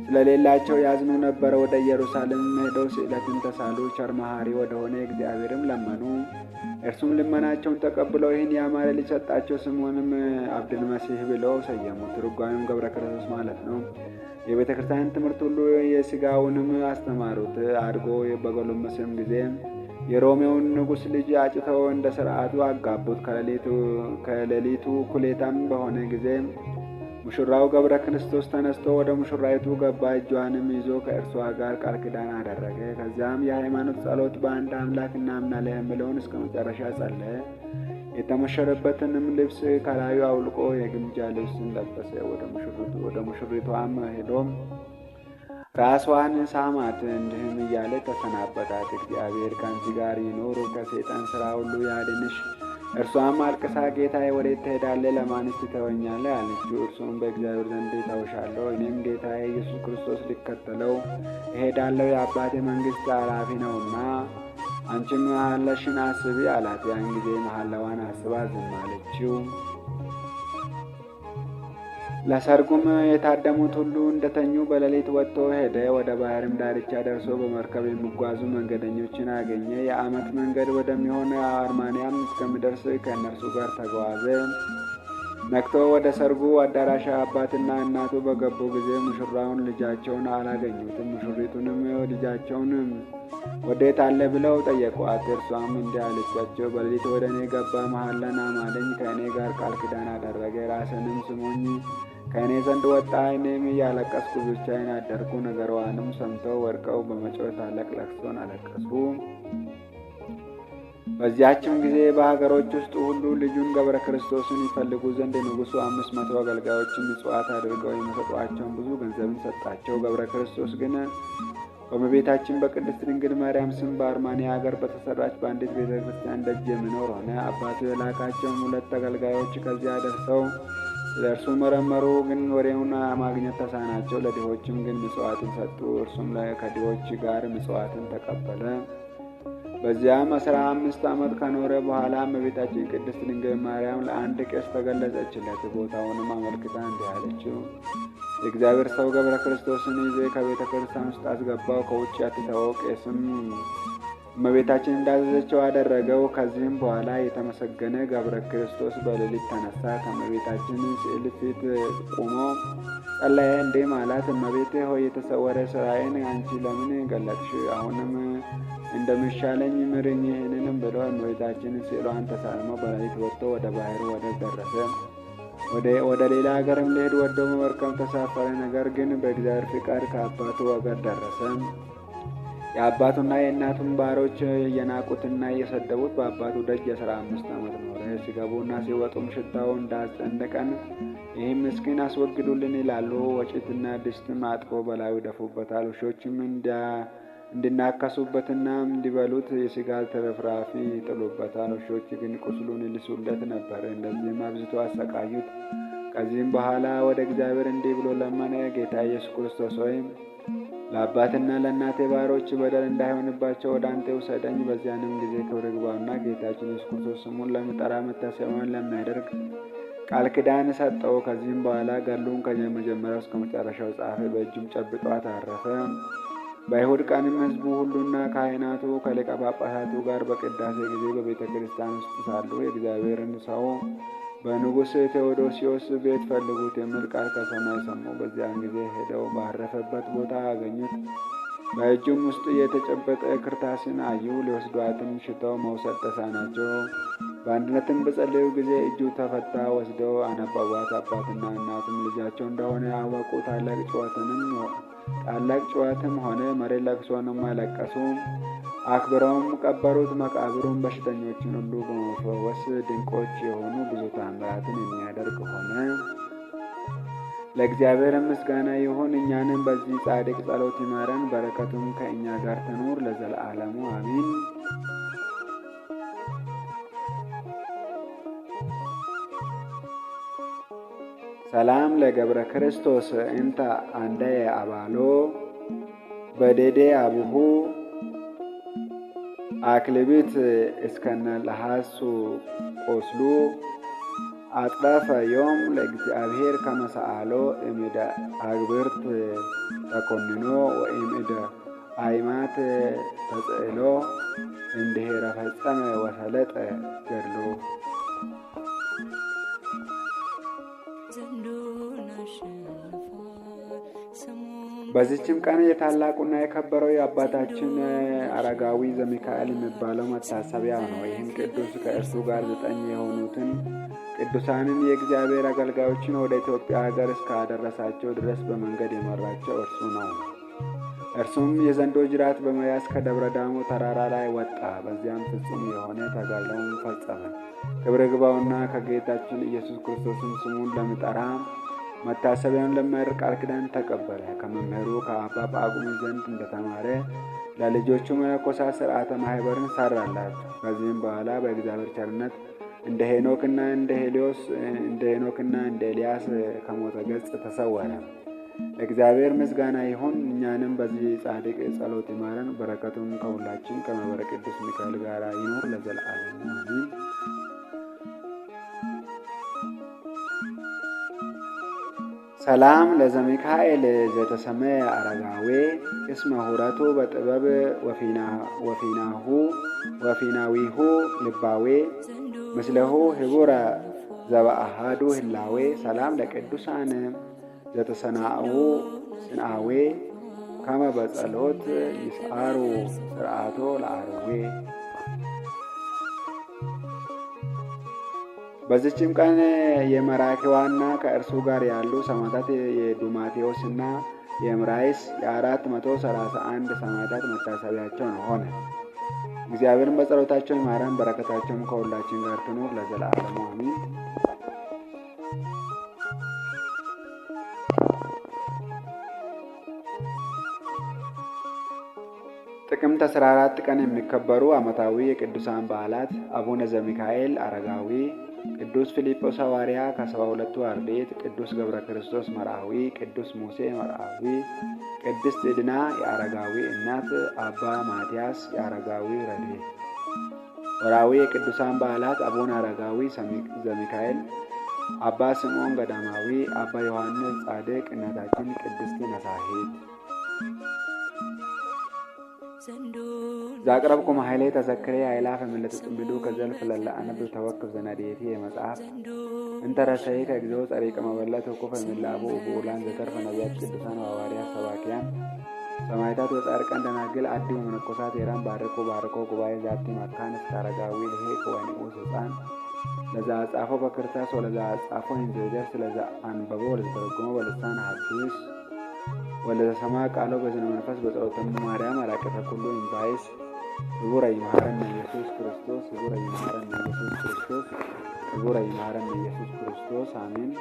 ስለሌላቸው ያዝኑ ነበር። ወደ ኢየሩሳሌም ሄደው ስዕለትን ተሳሉ። ቸር መሐሪ ወደሆነ እግዚአብሔርም ለመኑ። እርሱም ልመናቸውን ተቀብለው ይህን ያማረ ልጅ ሰጣቸው። ስሙንም አብድልመሲህ ብለው ሰየሙት። ትርጓሜውም ገብረ ክርስቶስ ማለት ነው። የቤተ ክርስቲያን ትምህርት ሁሉ የሥጋውንም አስተማሩት። አድጎ በጎለመሰም ጊዜ የሮሜውን ንጉሥ ልጅ አጭተው እንደ ሥርዓቱ አጋቡት። ከሌሊቱ እኩሌታም በሆነ ጊዜ ሙሽራው ገብረ ክርስቶስ ተነስቶ ወደ ሙሽራይቱ ገባ። እጇንም ይዞ ከእርሷ ጋር ቃል ኪዳን አደረገ። ከዚያም የሃይማኖት ጸሎት በአንድ አምላክ እናምናለን የሚለውን እስከ መጨረሻ ጸለየ። የተሞሸረበትንም ልብስ ከላዩ አውልቆ የግምጃ ልብስን ለበሰ። ወደ ሙሽሪቷም ሄዶም ራስዋን ሳማት፣ እንዲህም እያለ ተሰናበታት። እግዚአብሔር ከአንቺ ጋር ይኑር፣ ከሰይጣን ሥራ ሁሉ ያድንሽ። እርሷም አልቅሳ ጌታዬ ወዴት ትሄዳለህ? ለማንስ ትተወኛለህ? አለችው። እርሱም በእግዚአብሔር ዘንድ እተውሻለሁ፣ እኔም ጌታዬ ኢየሱስ ክርስቶስ ሊከተለው እሄዳለሁ። የአባቴ መንግሥት ኃላፊ ነውና አንቺም መሐላሽን አስቢ አላት። ያን ጊዜ መሐላዋን አስባ ዝም አለችው። ለሰርጉም የታደሙት ሁሉ እንደተኙ በሌሊት ወጥቶ ሄደ። ወደ ባህርም ዳርቻ ደርሶ በመርከብ የሚጓዙ መንገደኞችን አገኘ። የዓመት መንገድ ወደሚሆን አርማንያም እስከሚደርስ ከእነርሱ ጋር ተጓዘ። ነቅቶ ወደ ሰርጉ አዳራሽ አባትና እናቱ በገቡ ጊዜ ሙሽራውን ልጃቸውን አላገኙትም። ሙሽሪቱንም ልጃቸውን ወዴት አለ ብለው ጠየቋት። እርሷም እንዲህ አለቻቸው፣ በሌሊት ወደ እኔ ገባ፣ መሐላን አማለኝ፣ ከእኔ ጋር ቃል ኪዳን አደረገ። ራስንም ስሞኝ ከእኔ ዘንድ ወጣ። እኔም እያለቀስኩ ብቻዬን አደርኩ። ነገሯንም ሰምተው ወድቀው በመጮህ ታላቅ ለቅሶን አለቀሱ። በዚያችም ጊዜ በሀገሮች ውስጥ ሁሉ ልጁን ገብረ ክርስቶስን ይፈልጉ ዘንድ ንጉሡ 500 አገልጋዮችን ምጽዋት አድርገው የሚሰጧቸውን ብዙ ገንዘብን ሰጣቸው። ገብረ ክርስቶስ ግን በእመቤታችን በቅድስት ድንግል ማርያም ስም በአርማንያ ሀገር በተሰራች በአንዲት ቤተ ክርስቲያን ደጅ የሚኖር ሆነ። አባቱ የላካቸውም 2 አገልጋዮች ከዚያ ደርሰው ስለ እርሱ መረመሩ፣ ግን ወሬውን ማግኘት ተሳናቸው። ለድሆችም ግን ምጽዋትን ሰጡ። እርሱም ከድሆች ጋር ምጽዋትን ተቀበለ። በዚያም 15 ዓመት ከኖረ በኋላ እመቤታችን ቅድስት ድንግል ማርያም ለአንድ ቄስ ተገለጸችለት። ቦታውንም አመልክታ እንዲህ አለችው፣ የእግዚአብሔር ሰው ገብረ ክርስቶስን ይዜ ከቤተ ክርስቲያን ውስጥ አስገባው፣ ከውጭ አትተወው። ቄስም እመቤታችን እንዳዘዘችው አደረገው። ከዚህም በኋላ የተመሰገነ ገብረ ክርስቶስ በሌሊት ተነሳ። ከእመቤታችን ስዕል ፊት ቆሞ ጸለየ። እንዲህም አላት፣ እመቤቴ ሆይ የተሰወረ ሥራዬን አንቺ ለምን ገለጥሽ? አሁንም እንደሚሻለኝ ምርኝ። ይህንንም ብሎ እመቤታችን ስዕሏን ተሳልሞ በሌሊት ወጥቶ ወደ ባህር ወደብ ደረሰ። ወደ ሌላ ሀገርም ሊሄድ ወዶ በመርከብ ተሳፈረ። ነገር ግን በእግዚአብሔር ፍቃድ ከአባቱ ወገር ደረሰ። የአባቱና የእናቱን ባሮች እየናቁትና እየሰደቡት በአባቱ ደጅ 15 ዓመት ኖረ። ሲገቡና ሲወጡም ሽታው እንዳስጨነቀን ይህም ምስኪን አስወግዱልን ይላሉ። ወጭትና ድስትም አጥቦ በላዩ ይደፉበታል። ውሾችም እንዲናከሱበትና እንዲበሉት የሥጋ ትርፍራፊ ይጥሉበታል። ውሾች ግን ቁስሉን ይልሱለት ነበር። እንደዚህም አብዝቶ አሰቃዩት። ከዚህም በኋላ ወደ እግዚአብሔር እንዲህ ብሎ ለመነ። ጌታ ኢየሱስ ክርስቶስ ሆይ ለአባትና ለእናቴ ባሮች በደል እንዳይሆንባቸው ወደ አንተ ውሰደኝ። በዚያንም ጊዜ ክብር ይግባውና ጌታችን ኢየሱስ ክርስቶስ ስሙን ለሚጠራ መታሰቢያውን ለሚያደርግ ቃል ኪዳን ሰጠው። ከዚህም በኋላ ገድሉን ከመጀመሪያው እስከ መጨረሻው ጻፈ። በእጁም ጨብጧት አረፈ። በይሁድ ቀንም ሕዝቡ ሁሉና ካህናቱ ከሊቀ ጳጳሳቱ ጋር በቅዳሴ ጊዜ በቤተ ክርስቲያን ውስጥ ሳሉ የእግዚአብሔርን ሰው በንጉሥ ቴዎዶሲዮስ ቤት ፈልጉት የሚል ቃል ከሰማይ ሰሙ። በዚያን ጊዜ ሄደው ባረፈበት ቦታ አገኙት። በእጁም ውስጥ የተጨበጠ ክርታስን አዩ። ሊወስዷትም ሽተው መውሰድ ተሳናቸው። በአንድነትም በጸለዩ ጊዜ እጁ ተፈታ። ወስደው አነበቧት። አባትና እናቱም ልጃቸው እንደሆነ አወቁ። ታላቅ ጩኸትም ሆነ። መሬት ለቅሶንም አለቀሱ። አክብረውም ቀበሩት። መቃብሩም በሽተኞችን ሁሉ በመፈወስ ድንቆች የሆኑ ብዙ ተአምራትን የሚያደርግ ሆነ። ለእግዚአብሔር ምስጋና ይሁን። እኛንም በዚህ ጻድቅ ጸሎት ይማረን፣ በረከቱም ከእኛ ጋር ትኑር ለዘለዓለሙ አሚን። ሰላም ለገብረ ክርስቶስ እንተ አንደየ አባሎ በዴዴ አቡሁ አክልቢት እስከነ ለሐሱ ቆስሉ አጥረፈ ዮም ለእግዚአብሔር ከመሰአሎ እምደ አግብርት ተኮንኖ ወእምደ አይማት ተጽእሎ እንድሄረ ፈጸመ ወሰለጠ ገድሎ። በዚችም ቀን የታላቁና የከበረው የአባታችን አረጋዊ ዘሚካኤል የሚባለው መታሰቢያ ነው። ይህም ቅዱስ ከእርሱ ጋር 9 የሆኑትን ቅዱሳንን የእግዚአብሔር አገልጋዮችን ወደ ኢትዮጵያ ሀገር እስካደረሳቸው ድረስ በመንገድ የመራቸው እርሱ ነው። እርሱም የዘንዶ ጅራት በመያዝ ከደብረ ዳሞ ተራራ ላይ ወጣ። በዚያም ፍጹም የሆነ ተጋድሎውን ፈጸመ። ክብር ይግባውና ከጌታችን ኢየሱስ ክርስቶስም ስሙን ለሚጠራ መታሰቢያውን ለማያደርግ ቃል ኪዳን ተቀበለ። ከመምህሩ ከአባ ጳቁሚ ዘንድ እንደተማረ ለልጆቹ መነኮሳት ሥርዓተ ማኅበርን ሠራላቸው። ከዚህም በኋላ በእግዚአብሔር ቸርነት እንደ ሄኖክና እንደ ኤልያስ ከሞተ ገጽ ተሰወረ። እግዚአብሔር ምስጋና ይሁን። እኛንም በዚህ ጻድቅ ጸሎት ይማረን። በረከቱም ከሁላችን ከማኅበረ ቅዱስ ሚካኤል ጋር ይኖር ለዘለዓለሙ አሜን። ሰላም ለዘሚካኤል ዘተሰመየ አረጋዌ እስመ ሁረቱ በጥበብ ወፊናዊሁ ልባዌ ምስለሁ ህቡረ ዘበአሃዱ ህላዌ ሰላም ለቅዱሳን ዘተሰናኡ ስንአዌ ከመ በጸሎት ይስአሩ ስርዓቶ ለአርዌ። በዚችም ቀን የመራኪዋና ከእርሱ ጋር ያሉ ሰማዕታት የዱማቴዎስና የምራይስ የ431 ሰማዕታት መታሰቢያቸው ነው ሆነ። እግዚአብሔርን በጸሎታቸው ይማረን፣ በረከታቸውም ከሁላችን ጋር ትኑር ለዘለዓለሙ አሜን። ጥቅምት 14 ቀን የሚከበሩ ዓመታዊ የቅዱሳን በዓላት አቡነ ዘሚካኤል አረጋዊ፣ ቅዱስ ፊልጶስ ሐዋርያ ከ72ቱ አርድእት፣ ቅዱስ ገብረ ክርስቶስ መርአዊ፣ ቅዱስ ሙሴ መርአዊ፣ ቅድስት ዕድና የአረጋዊ እናት፣ አባ ማትያስ የአረጋዊ ረድኤት። ወርኃዊ የቅዱሳን በዓላት አቡነ አረጋዊ ዘሚካኤል፣ አባ ስምዖን ገዳማዊ፣ አባ ዮሐንስ ጻድቅ፣ እናታችን ቅድስት ነሳሂት። ዛቅረብኩ ማሕሌ ተዘክሬ አይላፍ ምልት ጥምዱ ከዘልፍ ለላ አነብ ተወክፍ ዘነዴቴ የመጽሐፍ እንተረሰይ ከእግዚኦ ጸሪቀ መበለት ወኩፈ የሚላቡ ብኡላን ዘተርፈ ነቢያት ቅዱሳን ሐዋርያት ሰባኪያን ሰማዕታት ወጻድቃን ደናግል አዲሁ መነኮሳት የራን ባርኮ ጉባኤ ዛቲ መካን እስከ አረጋዊ ልሄቅ ወንዑስ ሕፃን ለዛ አጻፈው በክርታስ ወለዛ አጻፈው እንዘደርስ ለዛ አንበቦ ወለተረጎመ በልሳን ሐዲስ ወለተሰማ ቃሎ በዝነ መንፈስ በጸሎተሙ ማርያም አላቀተ ኩሉ እምባይስ ህቡረ ይማረን ኢየሱስ ክርስቶስ ህቡረ ይማረን ኢየሱስ ክርስቶስ ህቡረ ይማረን ኢየሱስ ክርስቶስ አሜን።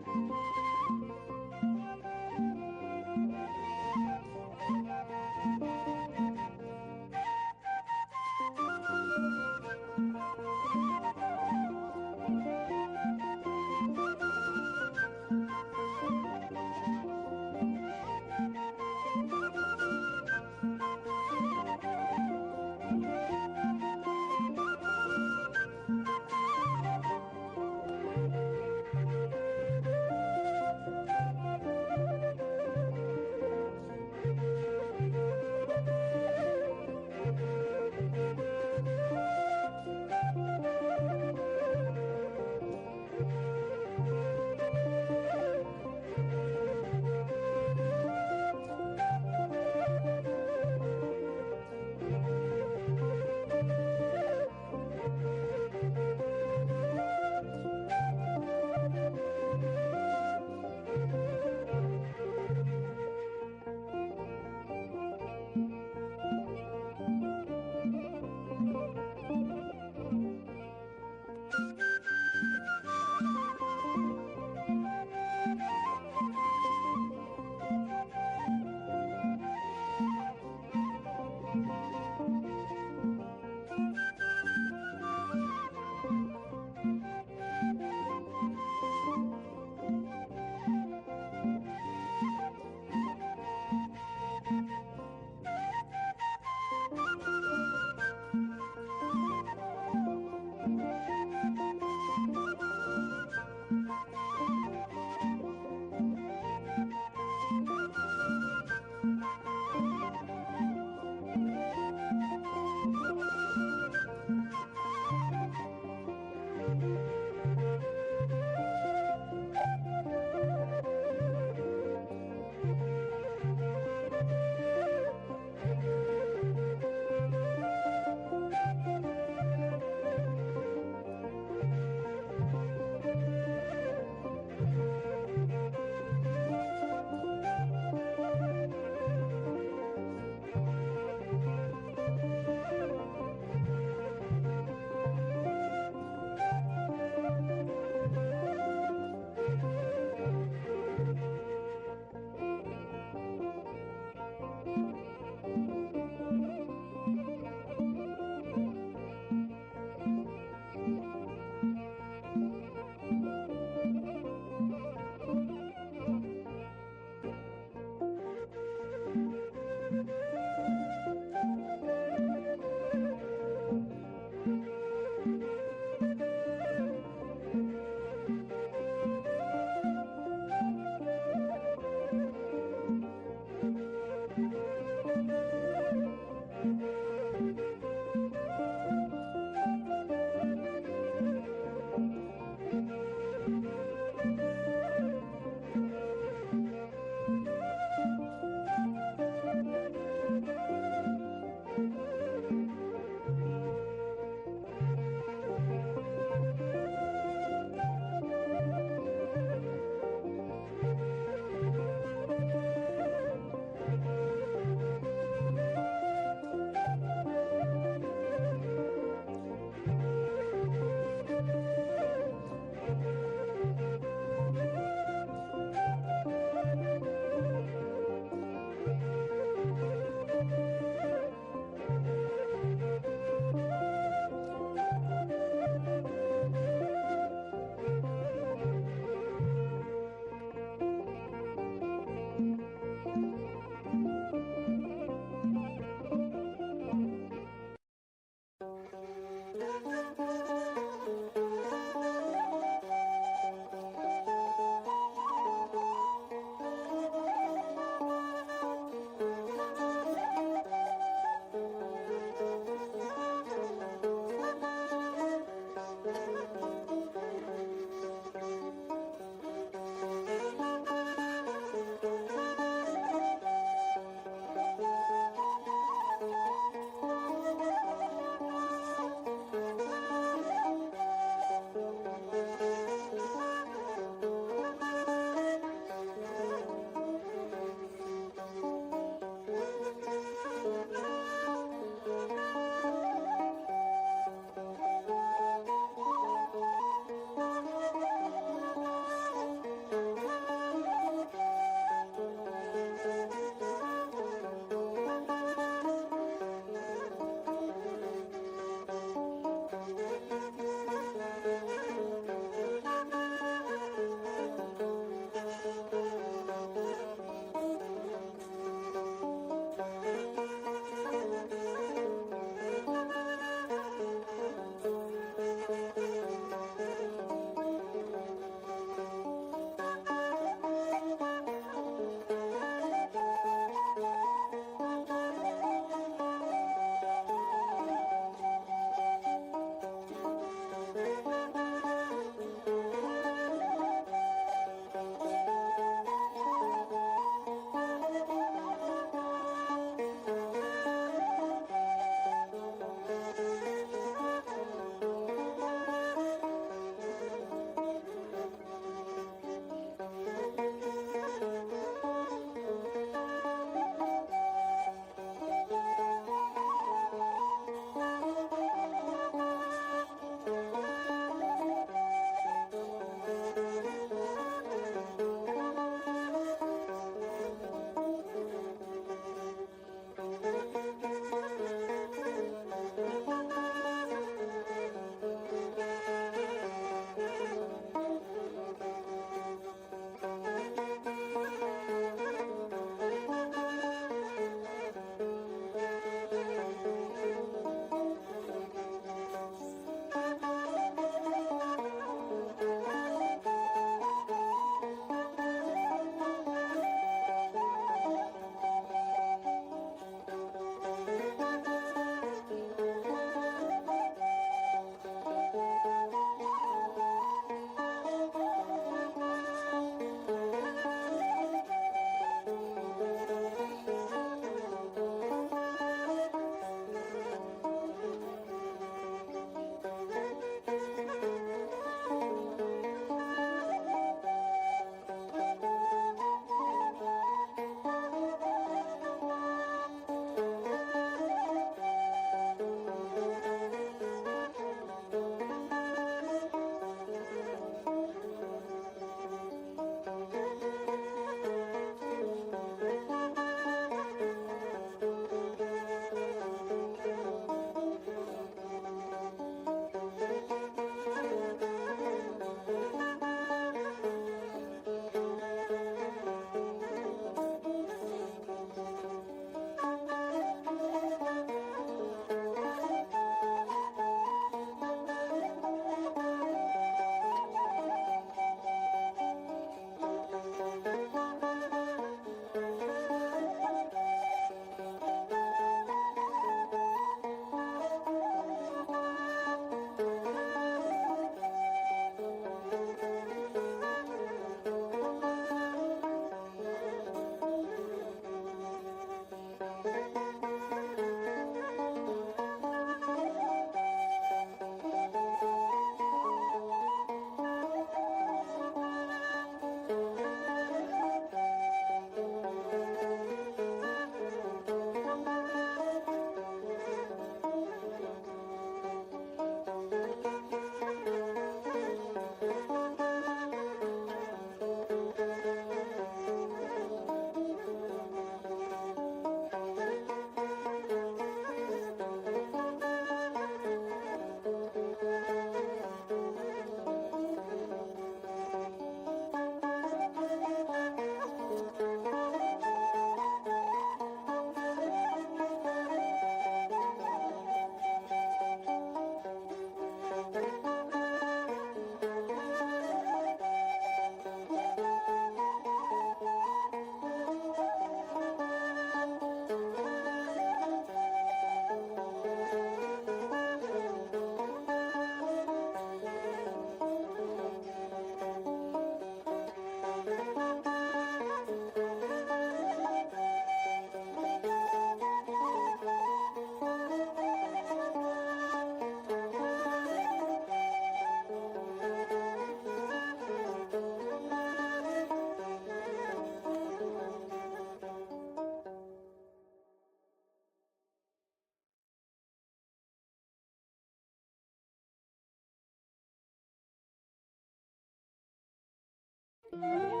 Thank you.